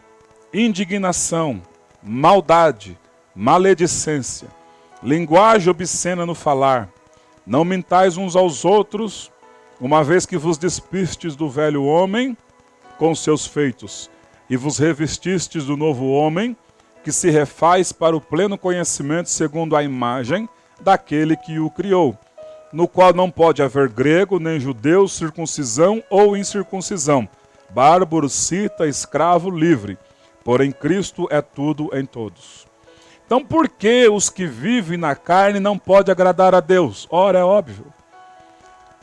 indignação, maldade, maledicência, linguagem obscena no falar. Não mintais uns aos outros, uma vez que vos despistes do velho homem com seus feitos, e vos revestistes do novo homem, que se refaz para o pleno conhecimento segundo a imagem daquele que o criou, no qual não pode haver grego, nem judeu, circuncisão ou incircuncisão, bárbaro, cita, escravo, livre, porém Cristo é tudo em todos. Então, por que os que vivem na carne não podem agradar a Deus? Ora, é óbvio.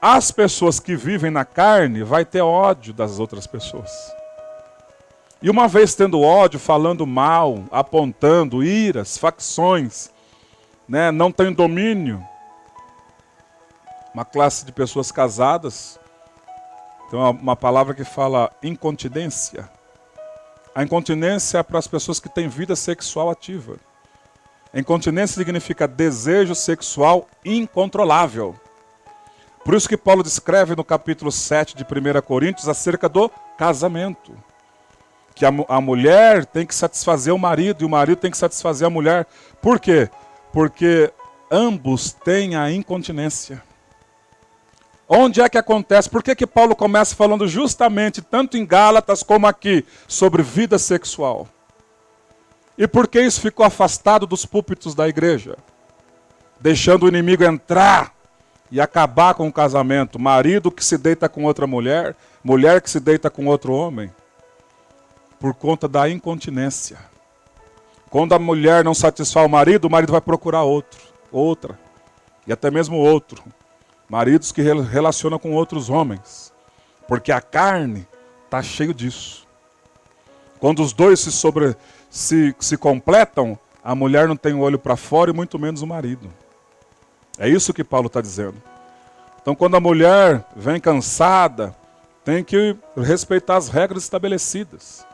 As pessoas que vivem na carne vai ter ódio das outras pessoas. E uma vez tendo ódio, falando mal, apontando iras, facções, não tem domínio. Uma classe de pessoas casadas, tem uma palavra que fala incontinência. A incontinência é para as pessoas que têm vida sexual ativa. Incontinência significa desejo sexual incontrolável. Por isso que Paulo descreve no capítulo 7 de 1 Coríntios acerca do casamento. Que a mulher tem que satisfazer o marido e o marido tem que satisfazer a mulher. Por quê? Porque ambos têm a incontinência. Onde é que acontece? Por que Paulo começa falando justamente, tanto em Gálatas como aqui, sobre vida sexual? E por que isso ficou afastado dos púlpitos da igreja? Deixando o inimigo entrar e acabar com o casamento. Marido que se deita com outra mulher, mulher que se deita com outro homem. Por conta da incontinência. Quando a mulher não satisfaz o marido vai procurar outra. E até mesmo outro. Maridos que relacionam com outros homens. Porque a carne está cheio disso. Quando os dois se completam, a mulher não tem o olho para fora e muito menos o marido. É isso que Paulo está dizendo. Então, quando a mulher vem cansada, tem que respeitar as regras estabelecidas.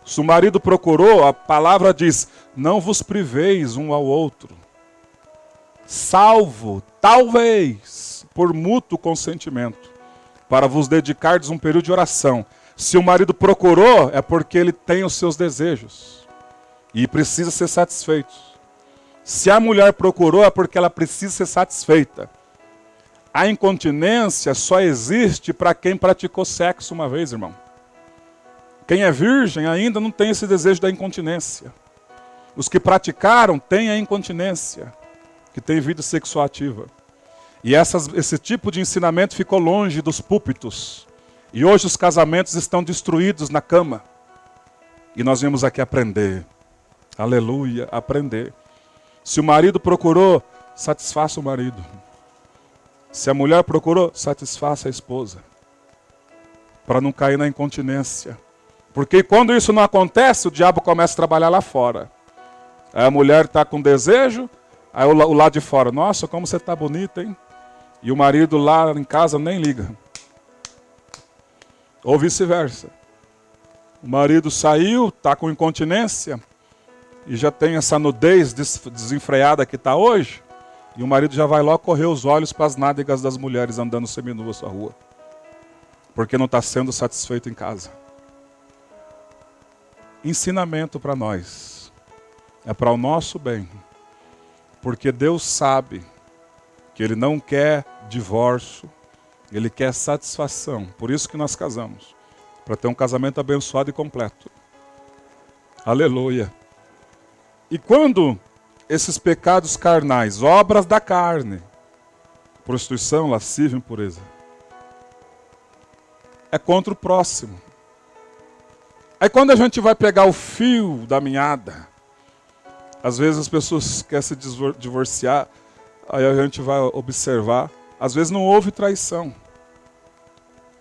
Se o marido procurou, a palavra diz, não vos priveis um ao outro. Salvo, talvez, por mútuo consentimento, para vos dedicardes um período de oração. Se o marido procurou, é porque ele tem os seus desejos. E precisa ser satisfeito. Se a mulher procurou, é porque ela precisa ser satisfeita. A incontinência só existe para quem praticou sexo uma vez, irmão. Quem é virgem ainda não tem esse desejo da incontinência. Os que praticaram têm a incontinência, que tem vida sexual ativa. E esse tipo de ensinamento ficou longe dos púlpitos. E hoje os casamentos estão destruídos na cama. E nós viemos aqui aprender Aleluia, aprender. Se o marido procurou, satisfaça o marido. Se a mulher procurou, satisfaça a esposa. Para não cair na incontinência. Porque quando isso não acontece, o diabo começa a trabalhar lá fora. Aí a mulher está com desejo, aí o lado de fora, nossa, como você está bonita, hein? E o marido lá em casa nem liga. Ou vice-versa. O marido saiu, está com incontinência, e já tem essa nudez desenfreada que está hoje, e o marido já vai logo correr os olhos para as nádegas das mulheres andando seminuas na rua. Porque não está sendo satisfeito em casa. Ensinamento para nós. É para o nosso bem. Porque Deus sabe que Ele não quer divórcio, Ele quer satisfação. Por isso que nós casamos. Para ter um casamento abençoado e completo. Aleluia. E quando esses pecados carnais, obras da carne, prostituição, lascívia, impureza, é contra o próximo. Aí quando a gente vai pegar o fio da meada, às vezes as pessoas querem se divorciar, aí a gente vai observar, às vezes não houve traição.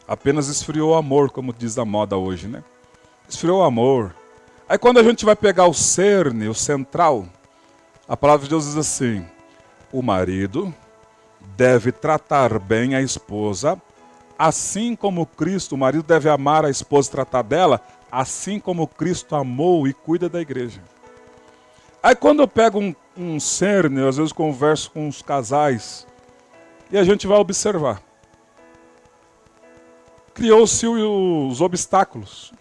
Apenas esfriou o amor, como diz a moda hoje, né? Esfriou o amor. Aí quando a gente vai pegar o cerne, o central, a palavra de Deus diz assim: o marido deve tratar bem a esposa, assim como Cristo, o marido deve amar a esposa e tratar dela, assim como Cristo amou e cuida da igreja. Aí quando eu pego um cerne, às vezes converso com os casais, e a gente vai observar. Criou-se os obstáculos,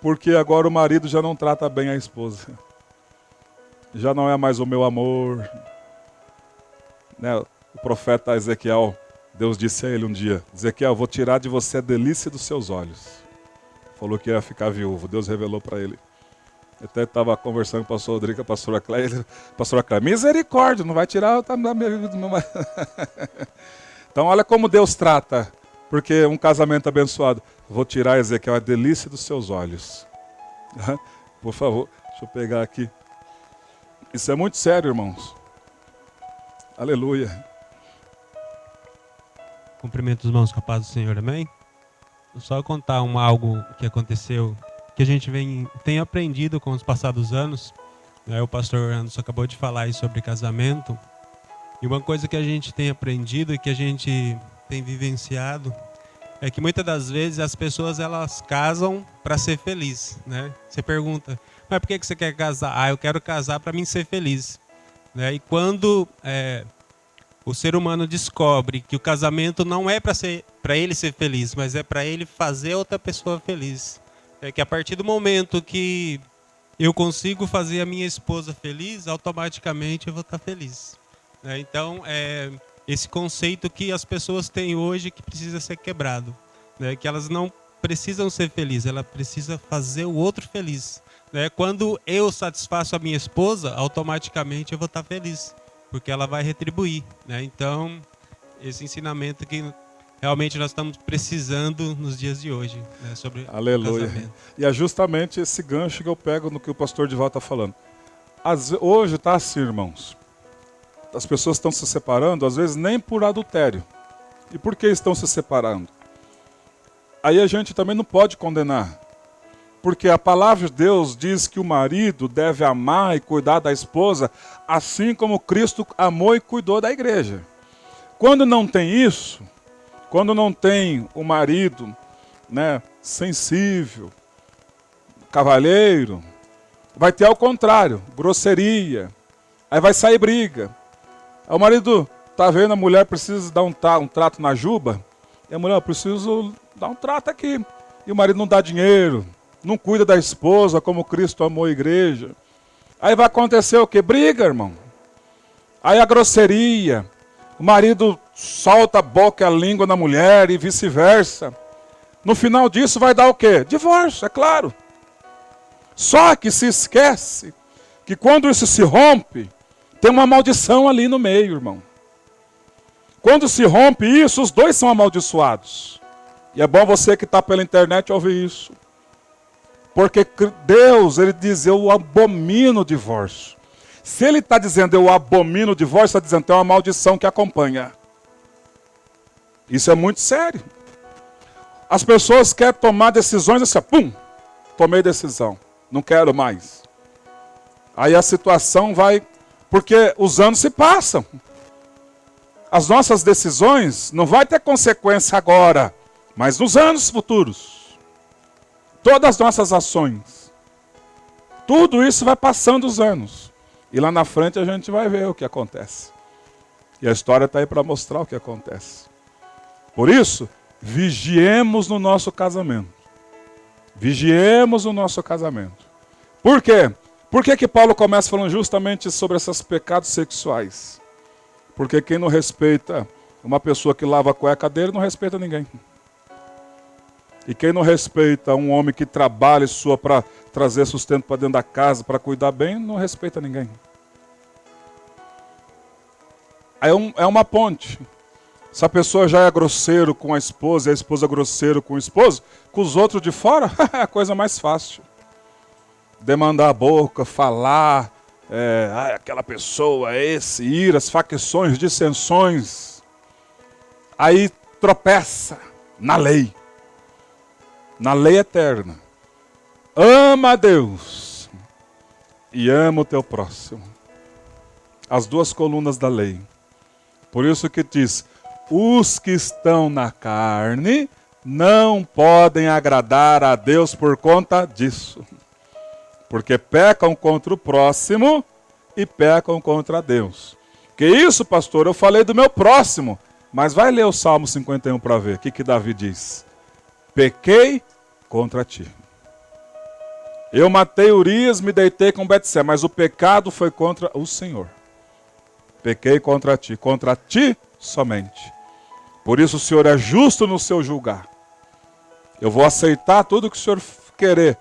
porque agora o marido já não trata bem a esposa. Já não é mais o meu amor. Né? O profeta Ezequiel, Deus disse a ele um dia: Ezequiel, vou tirar de você a delícia dos seus olhos. Falou que ia ficar viúvo. Deus revelou para ele. Eu até estava conversando com o pastor Rodrigo, a pastora Cléia. Pastora Cléia, misericórdia, não vai tirar da minha vida. Então olha como Deus trata. Porque um casamento abençoado. Vou tirar, Ezequiel, a delícia dos seus olhos. Por favor, deixa eu pegar aqui. Isso é muito sério, irmãos. Aleluia. Cumprimento os irmãos com a paz do Senhor, amém? Vou só contar algo que aconteceu, que a gente tem aprendido com os passados anos. O pastor Anderson acabou de falar aí sobre casamento. E uma coisa que a gente tem aprendido e que a gente tem vivenciado é que muitas das vezes as pessoas elas casam para ser feliz, né? Você pergunta, mas por que você quer casar? Ah, eu quero casar para mim ser feliz, né? E quando o ser humano descobre que o casamento não é para ele ser feliz, mas é para ele fazer outra pessoa feliz, é que a partir do momento que eu consigo fazer a minha esposa feliz, automaticamente eu vou estar feliz, né? Então esse conceito que as pessoas têm hoje que precisa ser quebrado, né? Que elas não precisam ser felizes, ela precisa fazer o outro feliz, né? Quando eu satisfaço a minha esposa, automaticamente eu vou estar feliz, porque ela vai retribuir, né? Então, esse ensinamento que realmente nós estamos precisando nos dias de hoje, né? Sobre aleluia. o casamento. E é justamente esse gancho que eu pego no que o pastor Dival está falando. Hoje está assim, irmãos. As pessoas estão se separando, às vezes nem por adultério. E por que estão se separando? Aí a gente também não pode condenar. Porque a palavra de Deus diz que o marido deve amar e cuidar da esposa, assim como Cristo amou e cuidou da igreja. Quando não tem isso, quando não tem o marido, né, sensível, cavalheiro, vai ter ao contrário, grosseria, aí vai sair briga. Aí o marido está vendo a mulher precisa dar um trato na juba, e a mulher, eu preciso dar um trato aqui. E o marido não dá dinheiro, não cuida da esposa como Cristo amou a igreja. Aí vai acontecer o quê? Briga, irmão. Aí a grosseria, o marido solta a boca e a língua na mulher e vice-versa. No final disso vai dar o quê? Divórcio, é claro. Só que se esquece que quando isso se rompe, tem uma maldição ali no meio, irmão. Quando se rompe isso, os dois são amaldiçoados. E é bom você que está pela internet ouvir isso. Porque Deus, ele diz, eu abomino o divórcio. Se ele está dizendo eu abomino o divórcio, está dizendo que tem uma maldição que acompanha. Isso é muito sério. As pessoas querem tomar decisões assim, pum, tomei decisão, não quero mais. Aí a situação vai, porque os anos se passam. As nossas decisões não vai ter consequência agora, mas nos anos futuros. Todas as nossas ações. Tudo isso vai passando os anos. E lá na frente a gente vai ver o que acontece. E a história está aí para mostrar o que acontece. Por isso, vigiemos no nosso casamento. Vigiemos no nosso casamento. Por quê? Por que Paulo começa falando justamente sobre esses pecados sexuais? Porque quem não respeita uma pessoa que lava a cueca dele, não respeita ninguém. E quem não respeita um homem que trabalha e sua para trazer sustento para dentro da casa, para cuidar bem, não respeita ninguém. É uma ponte. Se a pessoa já é grosseiro com a esposa e a esposa é grosseiro com o esposo, com os outros de fora, é a coisa mais fácil. Demandar a boca, falar, aquela pessoa, esse, iras, facções, dissensões. Aí tropeça na lei eterna. Ama a Deus e ama o teu próximo. As duas colunas da lei. Por isso que diz, os que estão na carne não podem agradar a Deus por conta disso. Porque pecam contra o próximo e pecam contra Deus. Que isso, pastor? Eu falei do meu próximo. Mas vai ler o Salmo 51 para ver o que Davi diz. Pequei contra ti. Eu matei Urias, me deitei com Betsé, mas o pecado foi contra o Senhor. Pequei contra ti somente. Por isso o Senhor é justo no seu julgar. Eu vou aceitar tudo que o Senhor querer,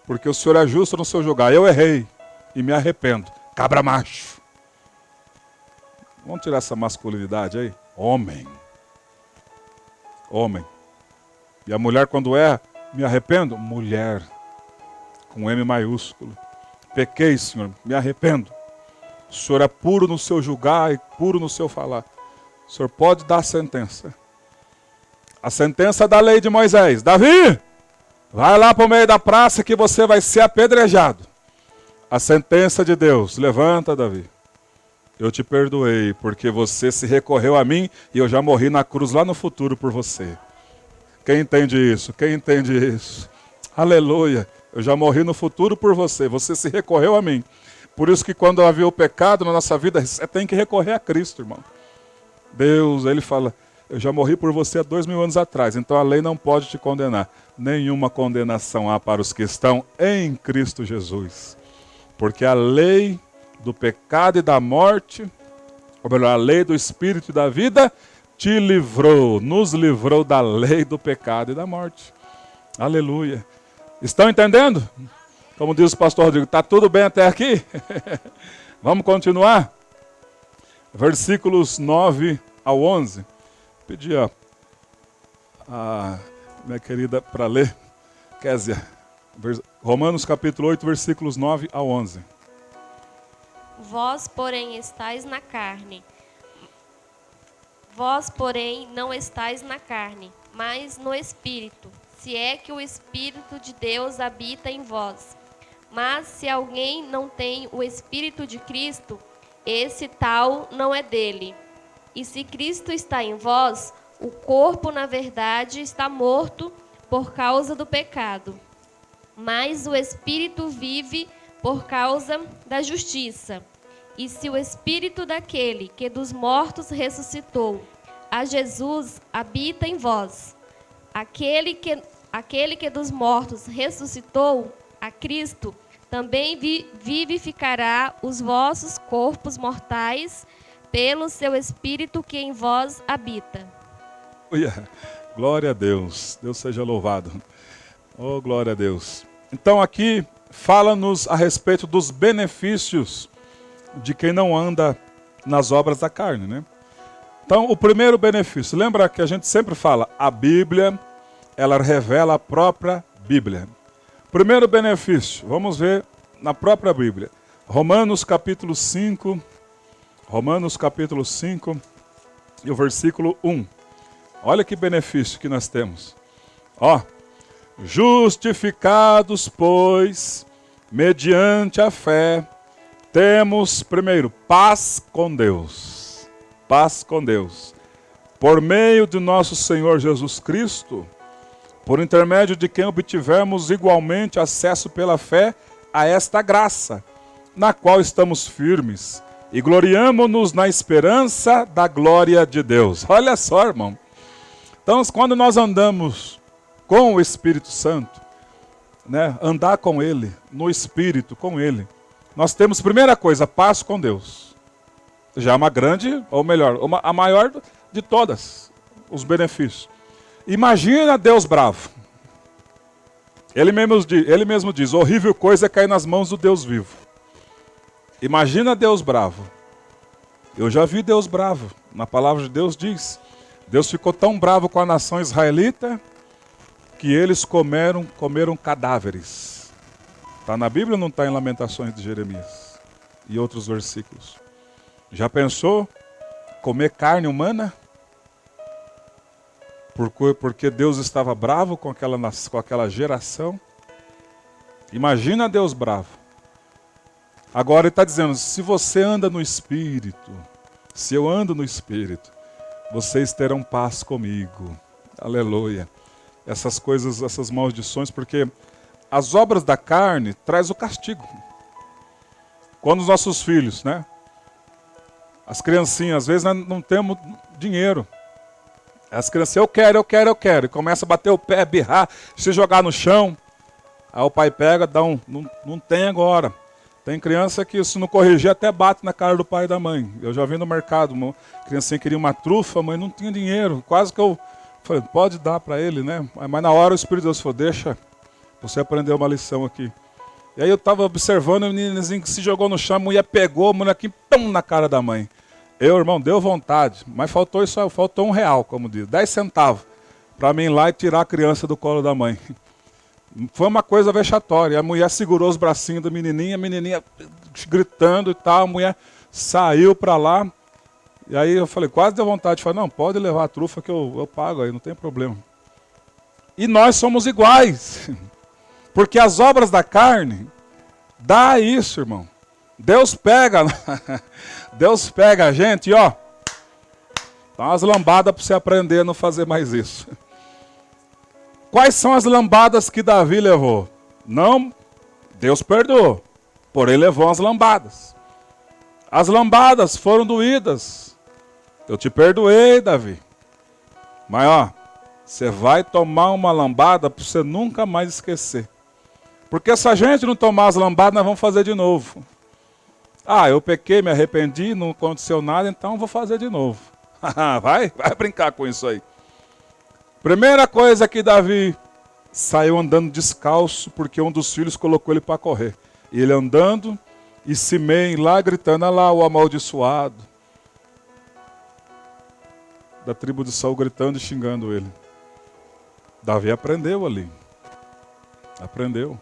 porque o Senhor é justo no seu julgar. Eu errei e me arrependo. Cabra macho. Vamos tirar essa masculinidade aí? Homem. Homem. E a mulher quando me arrependo? Mulher. Com M maiúsculo. Pequei, Senhor, me arrependo. O Senhor é puro no seu julgar e puro no seu falar. O Senhor pode dar a sentença. A sentença da lei de Moisés. Davi, vai lá para o meio da praça que você vai ser apedrejado. A sentença de Deus. Levanta, Davi. Eu te perdoei porque você se recorreu a mim e eu já morri na cruz lá no futuro por você. Quem entende isso? Quem entende isso? Aleluia. Eu já morri no futuro por você. Você se recorreu a mim. Por isso que quando havia o pecado na nossa vida, você tem que recorrer a Cristo, irmão. Deus, ele fala, eu já morri por você há 2000 anos atrás, então a lei não pode te condenar. Nenhuma condenação há para os que estão em Cristo Jesus. Porque a lei do pecado e da morte, ou melhor, a lei do espírito e da vida, te livrou, nos livrou da lei do pecado e da morte. Aleluia. Estão entendendo? Como diz o pastor Rodrigo, está tudo bem até aqui? Vamos continuar? Versículos 9 ao 11. Pedi a minha querida para ler. Kézia. Romanos capítulo 8, versículos 9 ao 11. Vós, porém, estáis na carne. Vós, porém, não estáis na carne, mas no Espírito, se é que o Espírito de Deus habita em vós. Mas se alguém não tem o Espírito de Cristo, esse tal não é dele. E se Cristo está em vós, o corpo, na verdade, está morto por causa do pecado. Mas o Espírito vive por causa da justiça. E se o Espírito daquele que dos mortos ressuscitou a Jesus habita em vós, aquele que dos mortos ressuscitou a Cristo, também vivificará os vossos corpos mortais pelo seu Espírito que em vós habita. Glória a Deus. Deus seja louvado. Oh, glória a Deus. Então aqui fala-nos a respeito dos benefícios de quem não anda nas obras da carne, né? Então, o primeiro benefício, lembra que a gente sempre fala, a Bíblia, ela revela a própria Bíblia. Primeiro benefício, vamos ver na própria Bíblia. Romanos capítulo 5 e o versículo 1. Olha que benefício que nós temos. Justificados, pois, mediante a fé, temos, primeiro, paz com Deus. Paz com Deus. Por meio de nosso Senhor Jesus Cristo, por intermédio de quem obtivemos igualmente acesso pela fé a esta graça, na qual estamos firmes e gloriamo-nos na esperança da glória de Deus. Olha só, irmão. Então, quando nós andamos com o Espírito Santo, né, andar com Ele, no Espírito, com Ele, nós temos, primeira coisa, paz com Deus. Já é uma grande, ou melhor, a maior de todas os benefícios. Imagina Deus bravo. Ele mesmo diz, horrível coisa é cair nas mãos do Deus vivo. Imagina Deus bravo. Eu já vi Deus bravo. Na palavra de Deus diz, Deus ficou tão bravo com a nação israelita que eles comeram cadáveres. Está na Bíblia ou não está em Lamentações de Jeremias? E outros versículos. Já pensou comer carne humana? Porque Deus estava bravo com aquela geração? Imagina Deus bravo. Agora ele está dizendo, se você anda no Espírito, se eu ando no Espírito, vocês terão paz comigo. Aleluia. Essas coisas, essas maldições, porque as obras da carne traz o castigo. Quando os nossos filhos, né? As criancinhas, às vezes nós não temos dinheiro. As crianças, eu quero. E começa a bater o pé, berrar, se jogar no chão. Aí o pai pega, dá não tem agora. Tem criança que, se não corrigir, até bate na cara do pai e da mãe. Eu já vi no mercado, uma criancinha queria uma trufa, a mãe não tinha dinheiro. Quase que eu falei, pode dar para ele, né? Mas na hora o Espírito de Deus falou, deixa, você aprendeu uma lição aqui. E aí eu estava observando, o meninozinho que se jogou no chão, a mulher pegou, o molequinho, pum, na cara da mãe. Irmão, deu vontade, mas faltou R$1, como diz, 10 centavos, para mim ir lá e tirar a criança do colo da mãe. Foi uma coisa vexatória. A mulher segurou os bracinhos da menininha, a menininha gritando e tal, a mulher saiu para lá. E aí eu falei, quase deu vontade de falar, não, pode levar a trufa que eu pago aí, não tem problema. E nós somos iguais, porque as obras da carne dá isso, irmão. Deus pega a gente e dá umas lambadas para você aprender a não fazer mais isso. Quais são as lambadas que Davi levou? Não, Deus perdoou, porém levou as lambadas. As lambadas foram doídas. Eu te perdoei, Davi. Mas você vai tomar uma lambada para você nunca mais esquecer. Porque se a gente não tomar as lambadas, nós vamos fazer de novo. Eu pequei, me arrependi, não aconteceu nada, então vou fazer de novo. Vai brincar com isso aí. Primeira coisa que Davi saiu andando descalço, porque um dos filhos colocou ele para correr. E ele andando, e Simei lá gritando, olha lá o amaldiçoado. Da tribo de Saul gritando e xingando ele. Davi aprendeu ali. Aprendeu.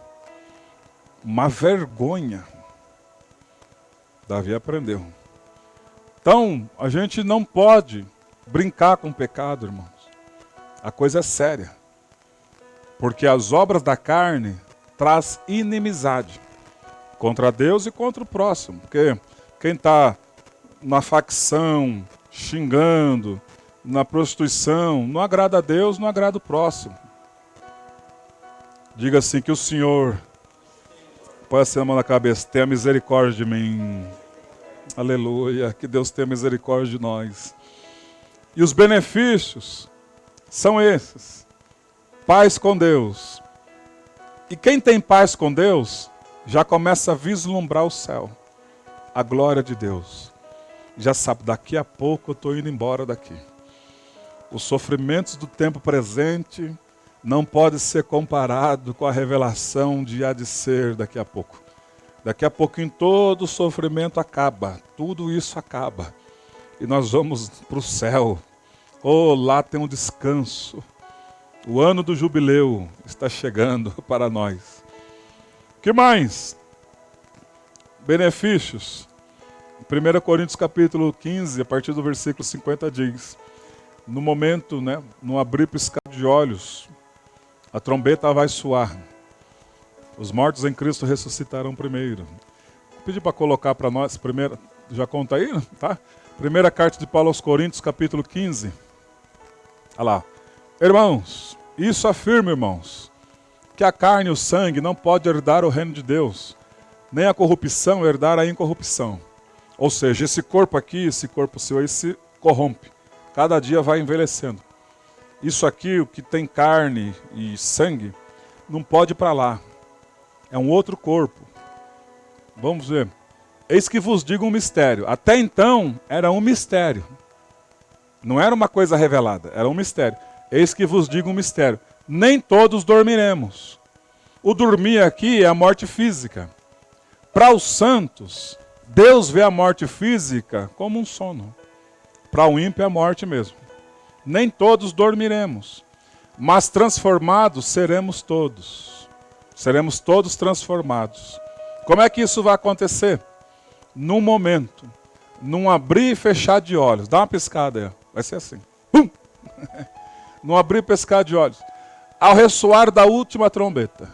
Uma vergonha. Davi aprendeu. Então, a gente não pode brincar com o pecado, irmãos. A coisa é séria. Porque as obras da carne traz inimizade contra Deus e contra o próximo. Porque quem está na facção, xingando, na prostituição, não agrada a Deus, não agrada o próximo. Diga assim, que o Senhor, põe assim a mão na cabeça, tenha misericórdia de mim. Aleluia, que Deus tenha misericórdia de nós. E os benefícios são esses. Paz com Deus. E quem tem paz com Deus, já começa a vislumbrar o céu. A glória de Deus. Já sabe, daqui a pouco eu estou indo embora daqui. Os sofrimentos do tempo presente não podem ser comparados com a revelação de há de ser daqui a pouco. Daqui a pouquinho todo o sofrimento acaba. Tudo isso acaba. E nós vamos para o céu. Lá tem um descanso. O ano do jubileu está chegando para nós. Que mais? Benefícios. 1 Coríntios capítulo 15, a partir do versículo 50 diz: no momento, né, no abrir e piscar de olhos, a trombeta vai soar. Os mortos em Cristo ressuscitarão primeiro. Vou pedir para colocar para nós, primeiro, já conta aí, tá? Primeira carta de Paulo aos Coríntios, capítulo 15. Olha lá. Irmãos, isso afirma, irmãos, que a carne e o sangue não podem herdar o reino de Deus, nem a corrupção herdar a incorrupção. Ou seja, esse corpo aqui, esse corpo seu aí se corrompe. Cada dia vai envelhecendo. Isso aqui, o que tem carne e sangue, não pode ir para lá. É um outro corpo. Vamos ver. Eis que vos digo um mistério. Até então, era um mistério. Não era uma coisa revelada, era um mistério. Eis que vos digo um mistério. Nem todos dormiremos. O dormir aqui é a morte física. Para os santos, Deus vê a morte física como um sono. Para o ímpio é a morte mesmo. Nem todos dormiremos, mas transformados seremos todos. Seremos todos transformados. Como é que isso vai acontecer? Num momento, num abrir e fechar de olhos. Dá uma piscada aí, vai ser assim. Pum! Num abrir e piscar de olhos. Ao ressoar da última trombeta.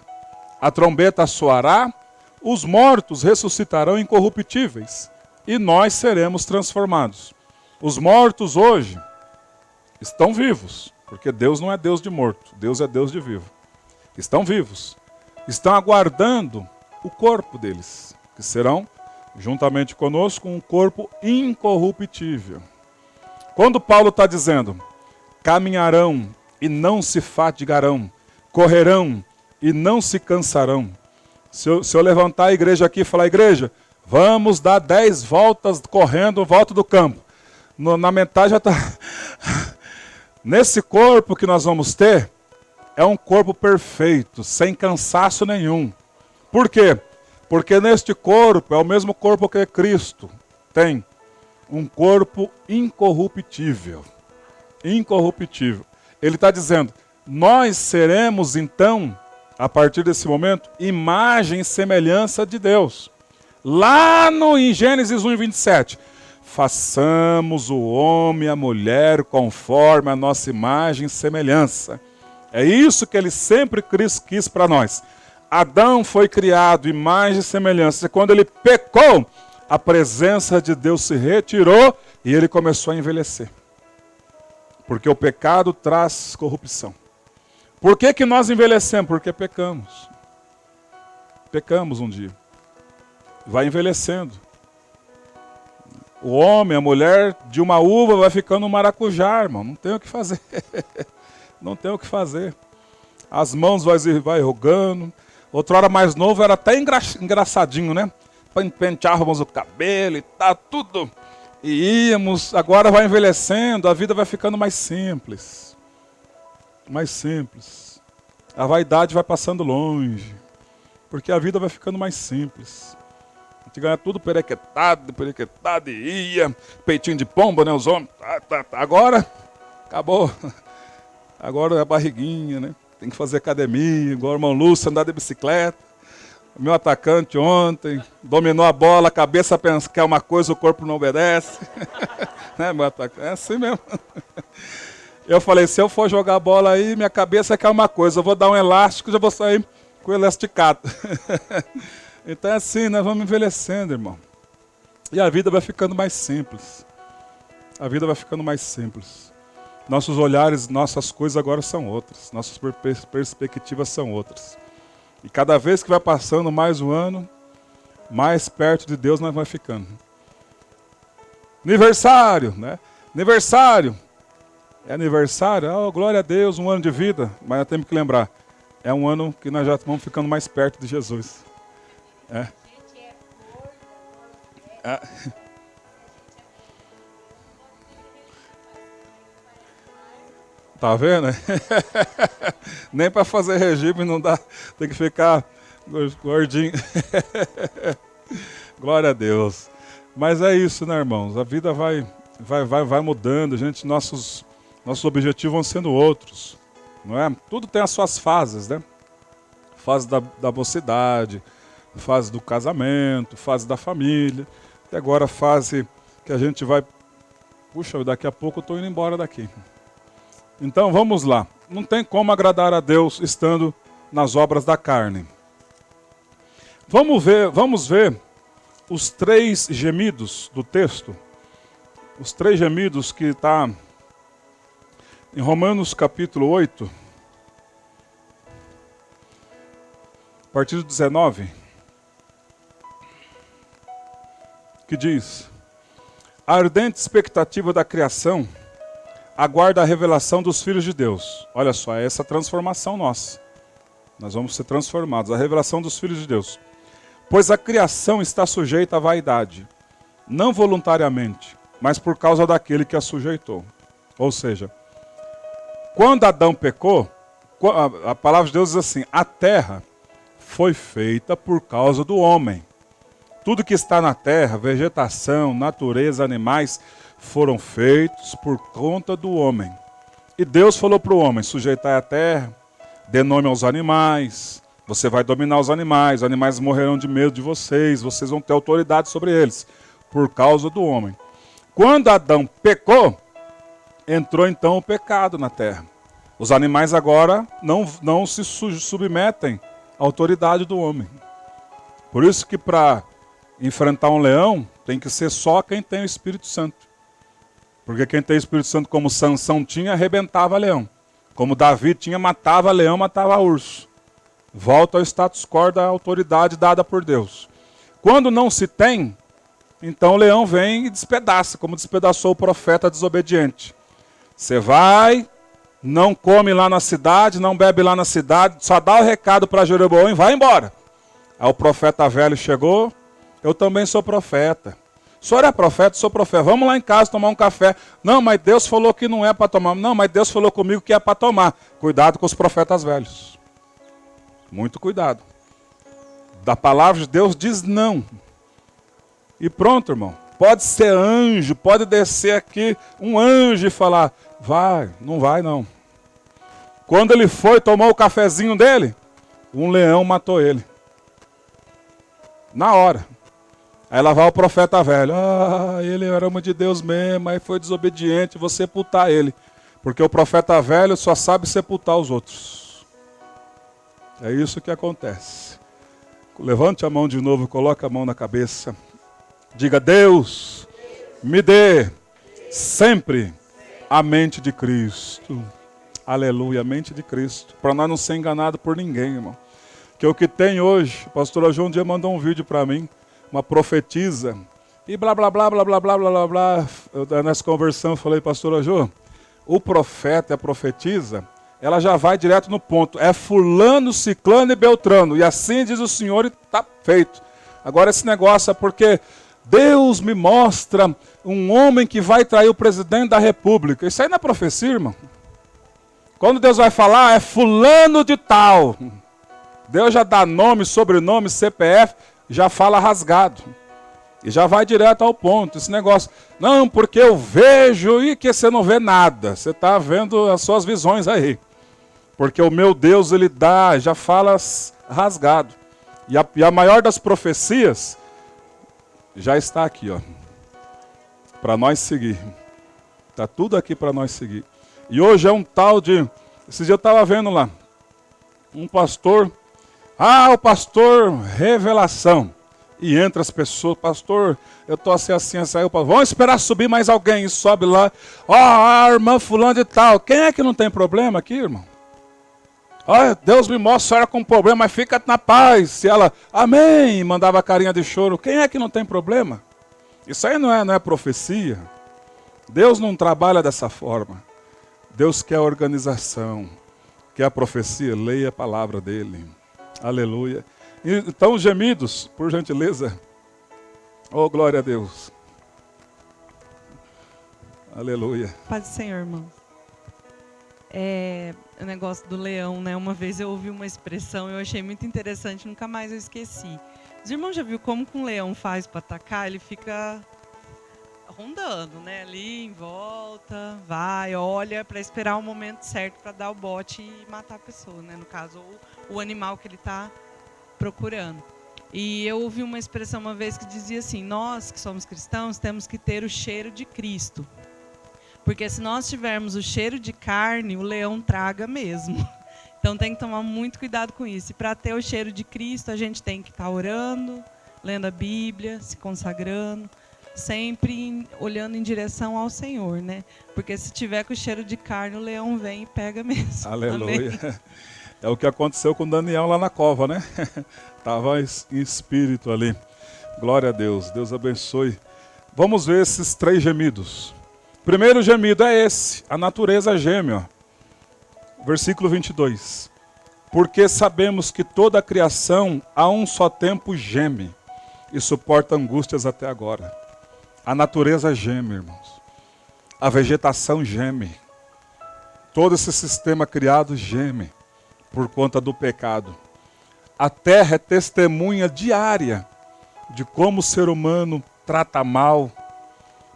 A trombeta soará, os mortos ressuscitarão incorruptíveis, e nós seremos transformados. Os mortos hoje estão vivos, porque Deus não é Deus de morto, Deus é Deus de vivo. Estão vivos. Estão aguardando o corpo deles, que serão, juntamente conosco, um corpo incorruptível. Quando Paulo está dizendo, caminharão e não se fatigarão, correrão e não se cansarão. Se eu levantar a igreja aqui e falar, igreja, vamos dar 10 voltas correndo, volta do campo. Na metade já está... Nesse corpo que nós vamos ter, é um corpo perfeito, sem cansaço nenhum. Por quê? Porque neste corpo, é o mesmo corpo que Cristo tem. Um corpo incorruptível. Incorruptível. Ele está dizendo, nós seremos então, a partir desse momento, imagem e semelhança de Deus. Lá em Gênesis 1:27. Façamos o homem e a mulher conforme a nossa imagem e semelhança. É isso que ele sempre quis para nós. Adão foi criado imagem e semelhança. E quando ele pecou, a presença de Deus se retirou e ele começou a envelhecer. Porque o pecado traz corrupção. Por que nós envelhecemos? Porque pecamos. Pecamos um dia. Vai envelhecendo. O homem, a mulher, de uma uva vai ficando um maracujá, irmão. Não tem o que fazer. Não tem o que fazer. As mãos vai rugando. Outra hora mais novo era até engraçadinho, né? Penteávamos o cabelo e tal, tudo. E íamos, agora vai envelhecendo, a vida vai ficando mais simples. Mais simples. A vaidade vai passando longe. Porque a vida vai ficando mais simples. Antigamente tudo perequetado e ia. Peitinho de pomba, né? Os homens. Agora, acabou. Agora é a barriguinha, né? Tem que fazer academia, igual o irmão Lúcio, andar de bicicleta. O meu atacante ontem dominou a bola, a cabeça pensa que é uma coisa, o corpo não obedece. Né, meu atacante? É assim mesmo. Eu falei, se eu for jogar a bola aí, minha cabeça quer uma coisa, eu vou dar um elástico e já vou sair com o elasticado. Então é assim, nós vamos envelhecendo, irmão. E a vida vai ficando mais simples. A vida vai ficando mais simples. Nossos olhares, nossas coisas agora são outras. Nossas perspectivas são outras. E cada vez que vai passando mais um ano, mais perto de Deus nós vamos ficando. Aniversário, né? Aniversário. É aniversário? Oh, glória a Deus, um ano de vida. Mas nós temos que lembrar, é um ano que nós já vamos ficando mais perto de Jesus. É. É. Tá vendo? Nem para fazer regime não dá, tem que ficar gordinho. Glória a Deus. Mas é isso, né, irmãos? A vida vai mudando, gente. Nossos objetivos vão sendo outros, não é? Tudo tem as suas fases, né? Fase da mocidade, Fase do casamento, fase da família, e agora a fase que a gente vai... Puxa, daqui a pouco eu estou indo embora daqui. Então vamos lá. Não tem como agradar a Deus estando nas obras da carne. Vamos ver os 3 gemidos do texto. Os 3 gemidos que está em Romanos capítulo 8, a partir do 19, que diz: a ardente expectativa da criação aguarda a revelação dos filhos de Deus. Olha só, é essa transformação nossa. Nós vamos ser transformados, a revelação dos filhos de Deus. Pois a criação está sujeita à vaidade, não voluntariamente, mas por causa daquele que a sujeitou. Ou seja, quando Adão pecou, a palavra de Deus diz assim: a terra foi feita por causa do homem. Tudo que está na terra, vegetação, natureza, animais, foram feitos por conta do homem. E Deus falou para o homem: sujeitai a terra, dê nome aos animais, você vai dominar os animais morrerão de medo de vocês vão ter autoridade sobre eles, por causa do homem. Quando Adão pecou, entrou então o pecado na terra. Os animais agora não se submetem à autoridade do homem. Por isso que para enfrentar um leão, tem que ser só quem tem o Espírito Santo. Porque quem tem o Espírito Santo, como Sansão tinha, arrebentava leão. Como Davi tinha, matava leão, matava urso. Volta ao status quo da autoridade dada por Deus. Quando não se tem, então o leão vem e despedaça, como despedaçou o profeta desobediente. Você vai, não come lá na cidade, não bebe lá na cidade, só dá o recado para Jeroboão e vai embora. Aí o profeta velho chegou: eu também sou profeta. O senhor é profeta? Sou profeta. Vamos lá em casa tomar um café. Não, mas Deus falou que não é para tomar. Não, mas Deus falou comigo que é para tomar. Cuidado com os profetas velhos. Muito cuidado. Da palavra de Deus diz não. E pronto, irmão. Pode ser anjo, pode descer aqui um anjo e falar: vai, não vai não. Quando ele foi, tomou o cafezinho dele, um leão matou ele. Na hora. Aí lá vai o profeta velho: ele era homem de Deus mesmo, aí foi desobediente, vou sepultar ele. Porque o profeta velho só sabe sepultar os outros. É isso que acontece. Levante a mão de novo, coloque a mão na cabeça. Diga: Deus, me dê sempre a mente de Cristo. Aleluia, a mente de Cristo. Para nós não ser enganado por ninguém, irmão. Que o que tem hoje, o pastor João um dia mandou um vídeo para mim, uma profetisa, e blá, blá, blá, blá, blá, blá, blá, blá, blá. Nessa conversão eu falei: pastor João, o profeta e a profetisa, ela já vai direto no ponto. É fulano, ciclano e beltrano. E assim diz o Senhor e está feito. Agora esse negócio é porque Deus me mostra um homem que vai trair o presidente da república. Isso aí não é profecia, irmão. Quando Deus vai falar, é fulano de tal. Deus já dá nome, sobrenome, CPF, já fala rasgado. E já vai direto ao ponto. Esse negócio: não, porque eu vejo, e que você não vê nada. Você está vendo as suas visões aí. Porque o meu Deus, ele dá, já fala rasgado. E a maior das profecias já está aqui, ó. Para nós seguir. Está tudo aqui para nós seguir. E hoje é um tal de... Esse dia eu estava vendo lá. Um pastor... o pastor revelação. E entra as pessoas: pastor, eu estou assim, aí. Vamos esperar subir mais alguém. E sobe lá: a irmã fulano de tal. Quem é que não tem problema aqui, irmão? Deus me mostra a senhora com problema, mas fica na paz. E ela: amém, mandava carinha de choro. Quem é que não tem problema? Isso aí não é profecia. Deus não trabalha dessa forma. Deus quer organização, quer a profecia. Leia a palavra dele. Aleluia. Então, gemidos, por gentileza. Oh, glória a Deus. Aleluia. Paz do Senhor, irmão. O negócio do leão, né? Uma vez eu ouvi uma expressão, eu achei muito interessante, nunca mais eu esqueci. Os irmãos já viu como que um leão faz para atacar? Ele fica rondando, né? Ali em volta, vai, olha para esperar o momento certo para dar o bote e matar a pessoa, né? No caso, o animal que ele está procurando. E eu ouvi uma expressão uma vez que dizia assim: nós que somos cristãos temos que ter o cheiro de Cristo. Porque se nós tivermos o cheiro de carne, o leão traga mesmo. Então tem que tomar muito cuidado com isso. E para ter o cheiro de Cristo, a gente tem que estar orando, lendo a Bíblia, se consagrando, sempre olhando em direção ao Senhor, né? Porque se tiver com o cheiro de carne, o leão vem e pega mesmo. Aleluia. Amém? É o que aconteceu com Daniel lá na cova, né? Estava em espírito ali. Glória a Deus. Deus abençoe. Vamos ver esses 3 gemidos. O primeiro gemido é esse. A natureza geme, ó. Versículo 22. Porque sabemos que toda a criação a um só tempo geme e suporta angústias até agora. A natureza geme, irmãos. A vegetação geme. Todo esse sistema criado geme por conta do pecado. A terra é testemunha diária de como o ser humano trata mal.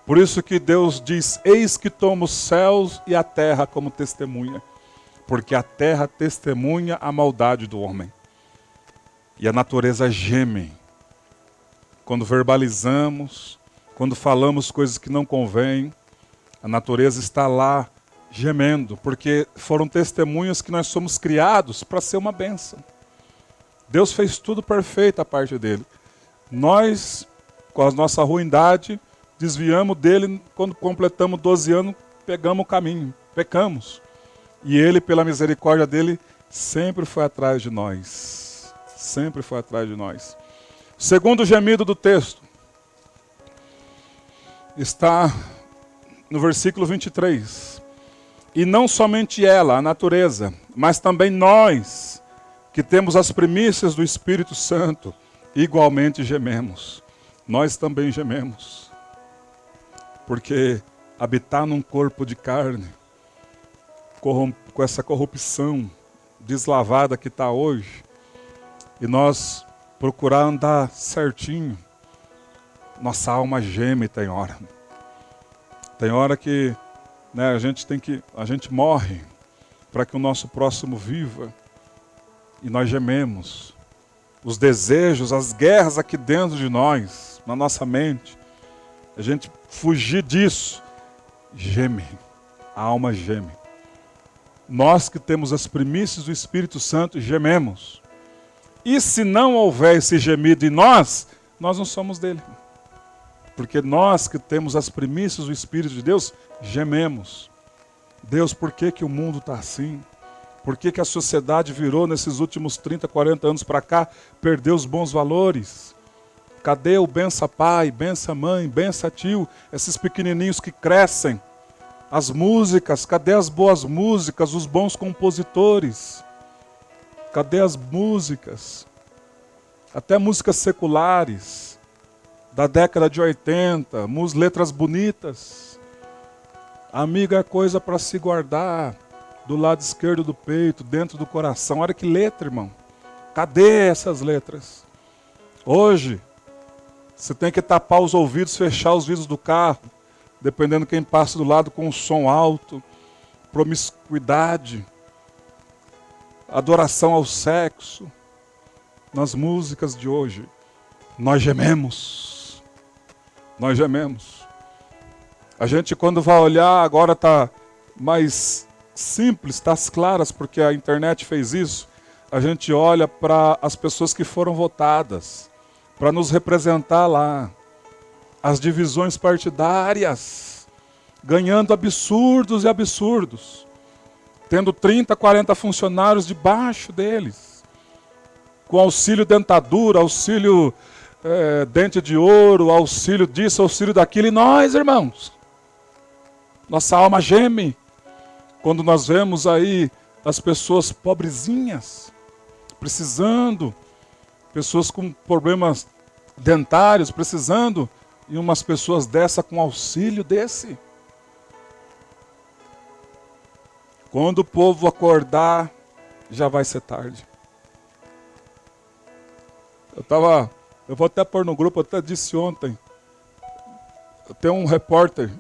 Por isso que Deus diz: eis que tomo os céus e a terra como testemunha. Porque a terra testemunha a maldade do homem. E a natureza geme. Quando verbalizamos, quando falamos coisas que não convêm, a natureza está lá gemendo, porque foram testemunhas que nós somos criados para ser uma bênção. Deus fez tudo perfeito a parte dele. Nós, com a nossa ruindade, desviamos dele. Quando completamos 12 anos, pegamos o caminho, pecamos. E ele, pela misericórdia dele, sempre foi atrás de nós. Sempre foi atrás de nós. Segundo gemido do texto está no versículo 23. E não somente ela, a natureza, mas também nós, que temos as primícias do Espírito Santo, igualmente gememos. Nós também gememos. Porque habitar num corpo de carne, com essa corrupção deslavada que está hoje, e nós procurar andar certinho, nossa alma geme tem hora. Tem hora que a gente morre para que o nosso próximo viva, e nós gememos. Os desejos, as guerras aqui dentro de nós, na nossa mente, a gente fugir disso, geme, a alma geme. Nós que temos as primícias do Espírito Santo, gememos. E se não houver esse gemido em nós, nós não somos dele. Porque nós que temos as primícias do Espírito de Deus, gememos. Deus, por que que o mundo está assim? Por que que a sociedade virou nesses últimos 30, 40 anos para cá, perdeu os bons valores? Cadê o bença pai, bença mãe, bença tio, esses pequenininhos que crescem? As músicas, cadê as boas músicas, os bons compositores? Cadê as músicas? Até músicas seculares, da década de 80, letras bonitas. Amiga é coisa para se guardar do lado esquerdo do peito, dentro do coração. Olha que letra, irmão. Cadê essas letras? Hoje, você tem que tapar os ouvidos, fechar os vidros do carro, dependendo de quem passa do lado, com um som alto, promiscuidade, adoração ao sexo. Nas músicas de hoje, nós gememos. Nós gememos. A gente, quando vai olhar, agora está mais simples, está às claras, porque a internet fez isso. A gente olha para as pessoas que foram votadas, para nos representar lá. As divisões partidárias, ganhando absurdos e absurdos. Tendo 30, 40 funcionários debaixo deles. Com auxílio dentadura, auxílio dente de ouro, auxílio disso, auxílio daquilo. E nós, irmãos, nossa alma geme quando nós vemos aí as pessoas pobrezinhas, precisando, pessoas com problemas dentários, precisando, e umas pessoas dessa com auxílio desse. Quando o povo acordar, já vai ser tarde. Eu vou até pôr no grupo, eu até disse ontem, tem um repórter,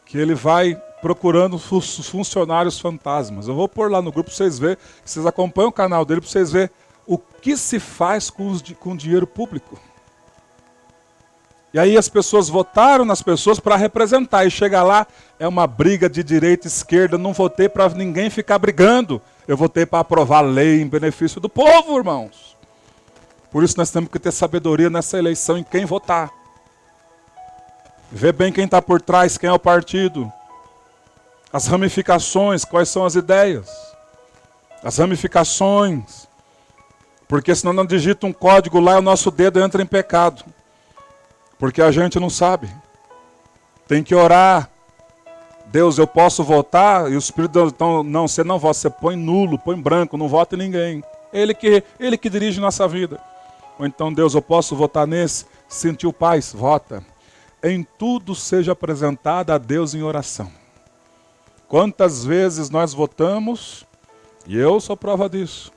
que ele vai procurando funcionários fantasmas. Eu vou pôr lá no grupo para vocês verem, vocês acompanham o canal dele para vocês verem o que se faz com o dinheiro público. E aí as pessoas votaram nas pessoas para representar. E chega lá, é uma briga de direita e esquerda. Não votei para ninguém ficar brigando. Eu votei para aprovar lei em benefício do povo, irmãos. Por isso nós temos que ter sabedoria nessa eleição em quem votar. Ver bem quem está por trás, quem é o partido. As ramificações, quais são as ideias. As ramificações. Porque senão não digita um código lá e o nosso dedo entra em pecado. Porque a gente não sabe. Tem que orar. Deus, eu posso votar? E o Espírito então, não, você não vota, você põe nulo, põe branco, não vota em ninguém. Ele que dirige nossa vida. Ou então, Deus, eu posso votar nesse? Sentiu paz? Vota. Em tudo seja apresentada a Deus em oração. Quantas vezes nós votamos, e eu sou prova disso.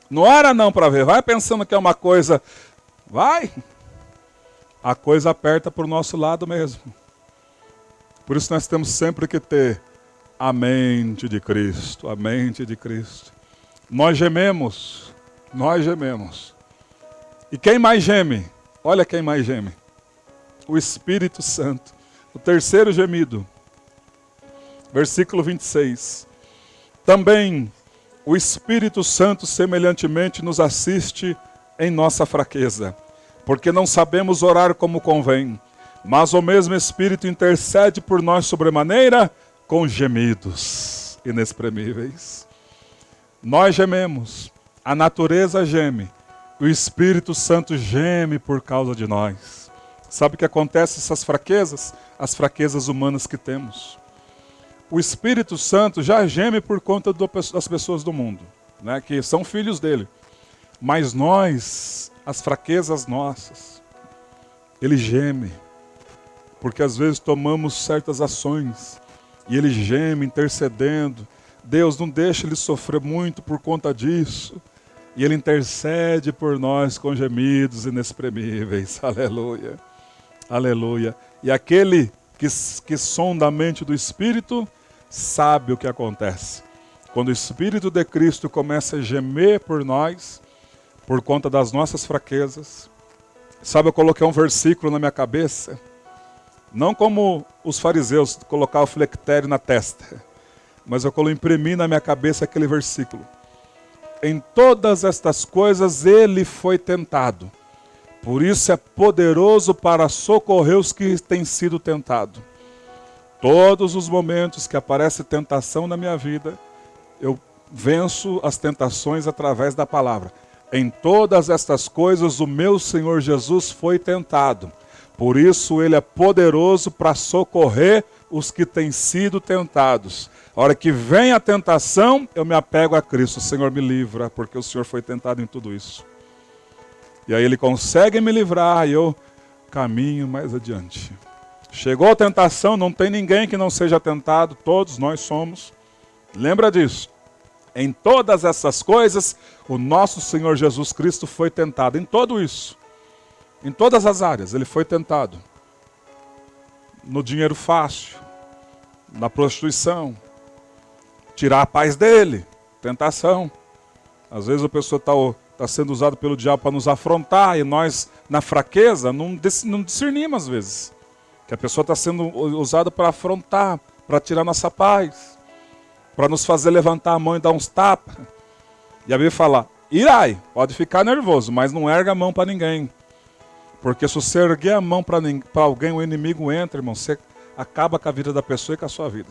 Não ora não para ver, vai pensando que é uma coisa, vai. A coisa aperta para o nosso lado mesmo. Por isso nós temos sempre que ter a mente de Cristo, a mente de Cristo. Nós gememos. E quem mais geme? Olha quem mais geme. O Espírito Santo. O terceiro gemido. Versículo 26. Também o Espírito Santo semelhantemente nos assiste em nossa fraqueza, porque não sabemos orar como convém, mas o mesmo Espírito intercede por nós sobremaneira com gemidos inexprimíveis. Nós gememos, a natureza geme, o Espírito Santo geme por causa de nós. Sabe o que acontece essas fraquezas? As fraquezas humanas que temos. O Espírito Santo já geme por conta das pessoas do mundo, né, que são filhos dele. Mas nós, as fraquezas nossas, ele geme. Porque às vezes tomamos certas ações e ele geme intercedendo. Deus, não deixa ele sofrer muito por conta disso. E ele intercede por nós com gemidos inexprimíveis. Aleluia. Aleluia. E aquele que sonda a mente do Espírito sabe o que acontece. Quando o Espírito de Cristo começa a gemer por nós, por conta das nossas fraquezas. Sabe, eu coloquei um versículo na minha cabeça, não como os fariseus, colocar o flectério na testa, mas eu imprimi na minha cabeça aquele versículo. Em todas estas coisas ele foi tentado, por isso é poderoso para socorrer os que têm sido tentados. Todos os momentos que aparece tentação na minha vida, eu venço as tentações através da palavra. Em todas estas coisas o meu Senhor Jesus foi tentado. Por isso ele é poderoso para socorrer os que têm sido tentados. A hora que vem a tentação, eu me apego a Cristo. O Senhor me livra, porque o Senhor foi tentado em tudo isso. E aí ele consegue me livrar e eu caminho mais adiante. Chegou a tentação, não tem ninguém que não seja tentado, todos nós somos. Lembra disso. Em todas essas coisas, o nosso Senhor Jesus Cristo foi tentado. Em tudo isso. Em todas as áreas, ele foi tentado. No dinheiro fácil, na prostituição, tirar a paz dele, tentação. Às vezes a pessoa está sendo usada pelo diabo para nos afrontar e nós, na fraqueza, não discernimos às vezes. Que a pessoa está sendo usada para afrontar, para tirar nossa paz, para nos fazer levantar a mão e dar uns tapas. E a Bíblia fala, irai, pode ficar nervoso, mas não erga a mão para ninguém. Porque se você erguer a mão para alguém, o inimigo entra, irmão, você acaba com a vida da pessoa e com a sua vida.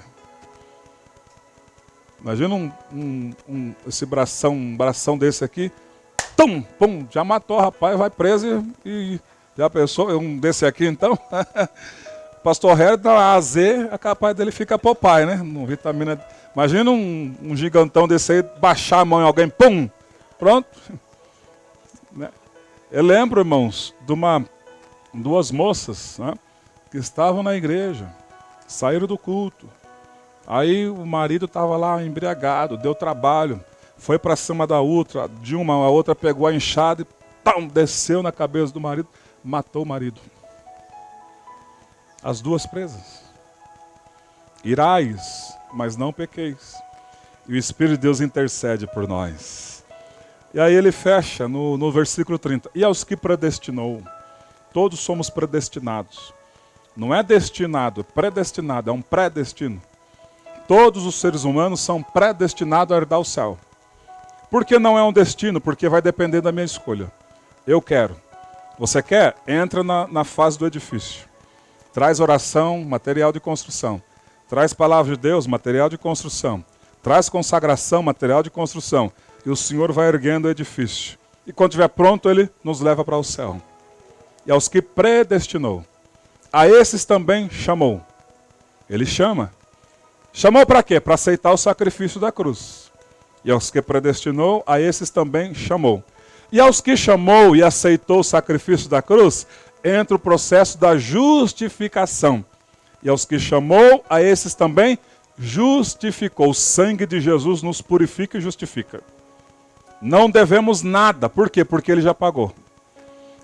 Imagina esse um bração desse aqui, tum, pum, já matou o rapaz, vai preso e já pensou, um desse aqui então... Pastor Herod, a AZ, é capaz dele ficar Popeye, né? No vitamina. Imagina um gigantão desse aí, baixar a mão em alguém, pum! Pronto. Eu lembro, irmãos, de duas moças, né, que estavam na igreja, saíram do culto. Aí o marido estava lá embriagado, deu trabalho, foi para cima da outra, a outra pegou a enxada e pum, desceu na cabeça do marido, matou o marido. As duas presas. Irais, mas não pequeis. E o Espírito de Deus intercede por nós. E aí ele fecha no versículo 30. E aos que predestinou, todos somos predestinados. Não é destinado, predestinado, é um predestino. Todos os seres humanos são predestinados a herdar o céu. Por que não é um destino? Porque vai depender da minha escolha. Eu quero. Você quer? Entra na fase do edifício. Traz oração, material de construção. Traz palavra de Deus, material de construção. Traz consagração, material de construção. E o Senhor vai erguendo o edifício. E quando estiver pronto, Ele nos leva para o céu. E aos que predestinou, a esses também chamou. Ele chama. Chamou para quê? Para aceitar o sacrifício da cruz. E aos que predestinou, a esses também chamou. E aos que chamou e aceitou o sacrifício da cruz, entra o processo da justificação. E aos que chamou, a esses também justificou. O sangue de Jesus nos purifica e justifica. Não devemos nada. Por quê? Porque Ele já pagou.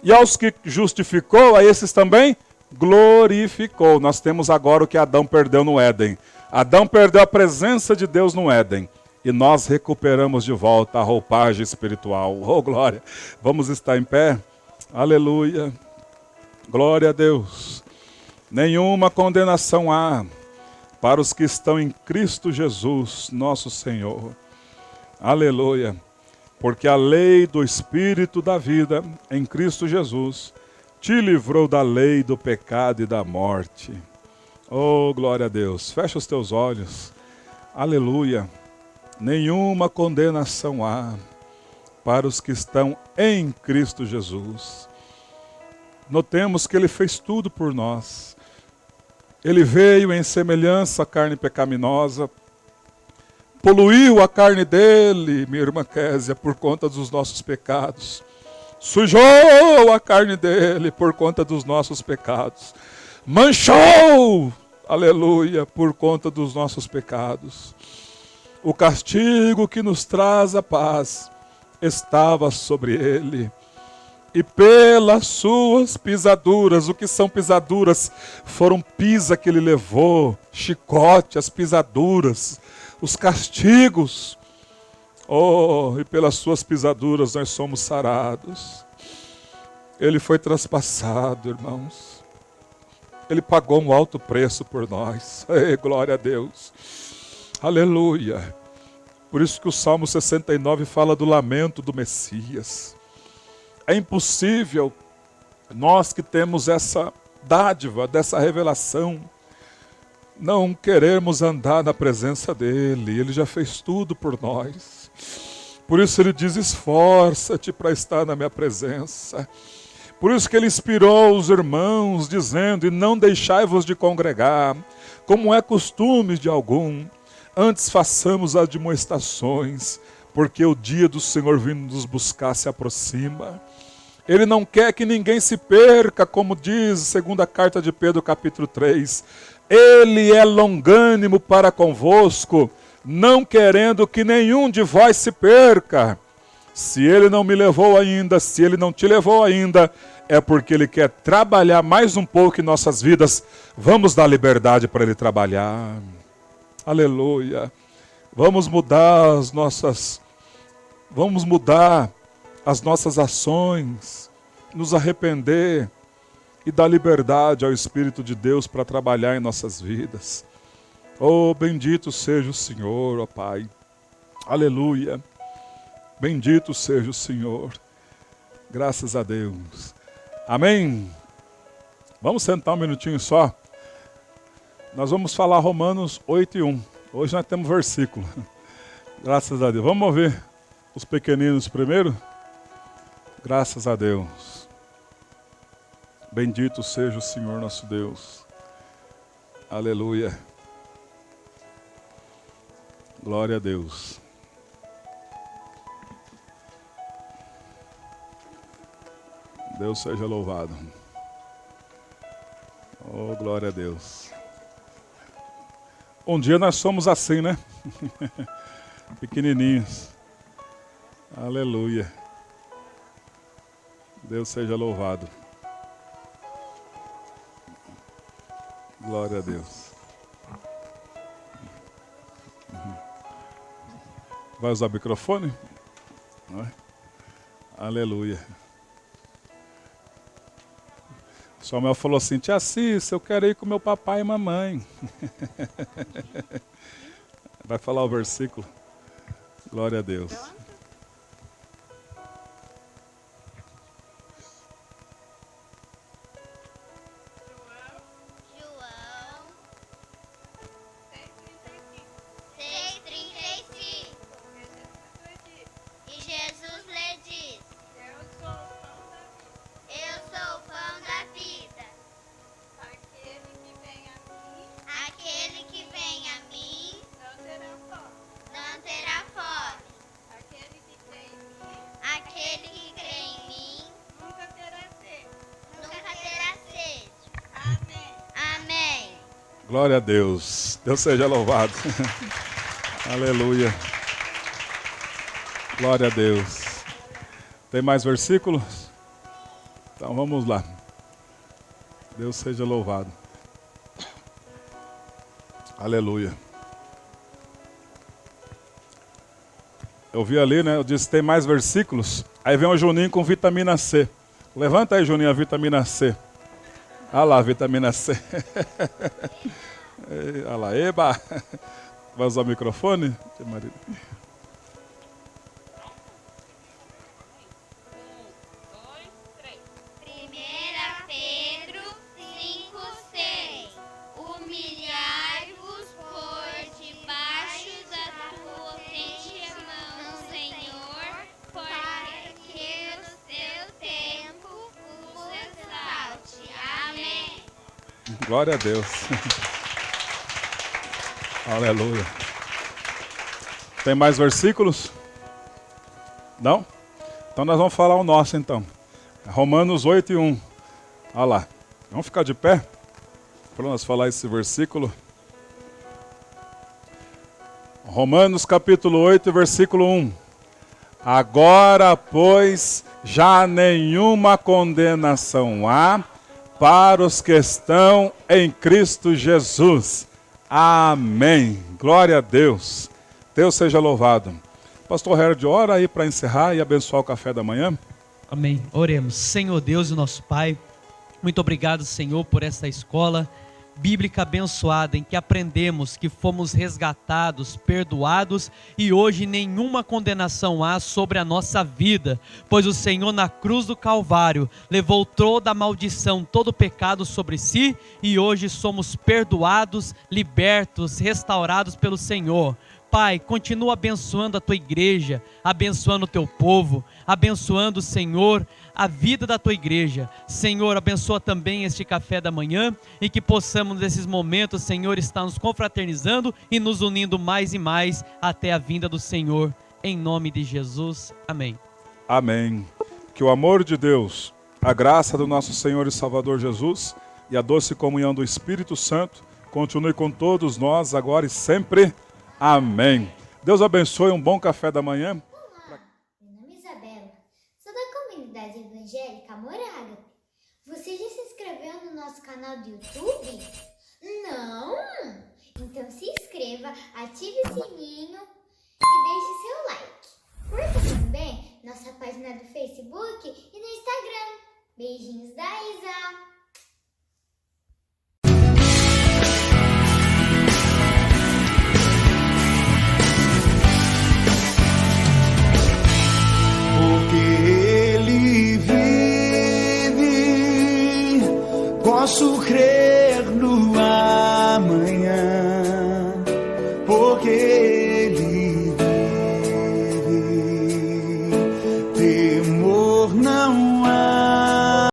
E aos que justificou, a esses também glorificou. Nós temos agora o que Adão perdeu no Éden. Adão perdeu a presença de Deus no Éden. E nós recuperamos de volta a roupagem espiritual. Oh, glória! Vamos estar em pé? Aleluia! Glória a Deus! Nenhuma condenação há para os que estão em Cristo Jesus, nosso Senhor. Aleluia! Porque a lei do Espírito da vida em Cristo Jesus te livrou da lei do pecado e da morte. Oh, glória a Deus! Fecha os teus olhos. Aleluia! Nenhuma condenação há para os que estão em Cristo Jesus. Notemos que Ele fez tudo por nós. Ele veio em semelhança à carne pecaminosa, poluiu a carne dele, minha irmã Késia, por conta dos nossos pecados. Sujou a carne dele por conta dos nossos pecados. Manchou, aleluia, por conta dos nossos pecados. O castigo que nos traz a paz estava sobre ele. E pelas suas pisaduras, o que são pisaduras? Foram pisa que ele levou, chicote, as pisaduras, os castigos. Oh, e pelas suas pisaduras nós somos sarados. Ele foi traspassado, irmãos. Ele pagou um alto preço por nós. Ei, glória a Deus. Aleluia. Por isso que o Salmo 69 fala do lamento do Messias. É impossível nós que temos essa dádiva, dessa revelação, não queremos andar na presença dele. Ele já fez tudo por nós. Por isso ele diz, esforça-te para estar na minha presença. Por isso que ele inspirou os irmãos, dizendo, e não deixai-vos de congregar, como é costume de algum. Antes façamos admoestações, porque o dia do Senhor vindo nos buscar se aproxima. Ele não quer que ninguém se perca, como diz segunda carta de Pedro, capítulo 3. Ele é longânimo para convosco, não querendo que nenhum de vós se perca. Se ele não me levou ainda, se ele não te levou ainda, é porque ele quer trabalhar mais um pouco em nossas vidas. Vamos dar liberdade para ele trabalhar. Aleluia. Vamos mudar as nossas ações, nos arrepender e dar liberdade ao Espírito de Deus para trabalhar em nossas vidas. Oh, bendito seja o Senhor, ó Pai. Aleluia. Bendito seja o Senhor. Graças a Deus. Amém? Vamos sentar um minutinho só. Nós vamos falar Romanos 8:1. Hoje nós temos versículo. Graças a Deus. Vamos ouvir os pequeninos primeiro? Graças a Deus. Bendito seja o Senhor nosso Deus. Aleluia. Glória a Deus. Deus seja louvado. Oh, glória a Deus. Um dia nós somos assim, né? Pequenininhos. Aleluia. Deus seja louvado. Glória a Deus. Vai usar o microfone? Não é? Aleluia. O Samuel falou assim: tia Cissa, eu quero ir com meu papai e mamãe. Vai falar o versículo. Glória a Deus. Glória a Deus. Deus seja louvado. Aleluia. Glória a Deus. Tem mais versículos? Então vamos lá. Deus seja louvado. Aleluia. Eu vi ali, né? Eu disse: tem mais versículos. Aí vem o Juninho com vitamina C. Levanta aí, Juninho, a vitamina C. Olha lá, a vitamina C. Olha lá, eba. Vai usar o microfone? Marido. Glória a Deus. Aleluia. Tem mais versículos? Não? Então nós vamos falar o nosso então. Romanos 8:1. Olha lá. Vamos ficar de pé para nós falar esse versículo. Romanos capítulo 8, versículo 1. Agora, pois, já nenhuma condenação há para os que estão em Cristo Jesus. Amém. Glória a Deus. Deus seja louvado. Pastor Harold, ora aí para encerrar e abençoar o café da manhã. Amém. Oremos. Senhor Deus e nosso Pai, muito obrigado, Senhor, por esta escola bíblica abençoada em que aprendemos que fomos resgatados, perdoados e hoje nenhuma condenação há sobre a nossa vida, pois o Senhor na cruz do Calvário levou toda a maldição, todo o pecado sobre si e hoje somos perdoados, libertos, restaurados pelo Senhor. Pai, continua abençoando a tua igreja, abençoando o teu povo, abençoando, Senhor, a vida da tua igreja. Senhor, abençoa também este café da manhã e que possamos nesses momentos, Senhor, estar nos confraternizando e nos unindo mais e mais até a vinda do Senhor. Em nome de Jesus. Amém. Amém. Que o amor de Deus, a graça do nosso Senhor e Salvador Jesus e a doce comunhão do Espírito Santo continue com todos nós agora e sempre. Amém. Deus abençoe, um bom café da manhã. Olá, meu nome é Isabela, sou da comunidade evangélica Moraga. Você já se inscreveu no nosso canal do YouTube? Não? Então se inscreva, ative o sininho e deixe seu like. Curta também nossa página do Facebook e no Instagram. Beijinhos da Isa. Posso crer no amanhã, porque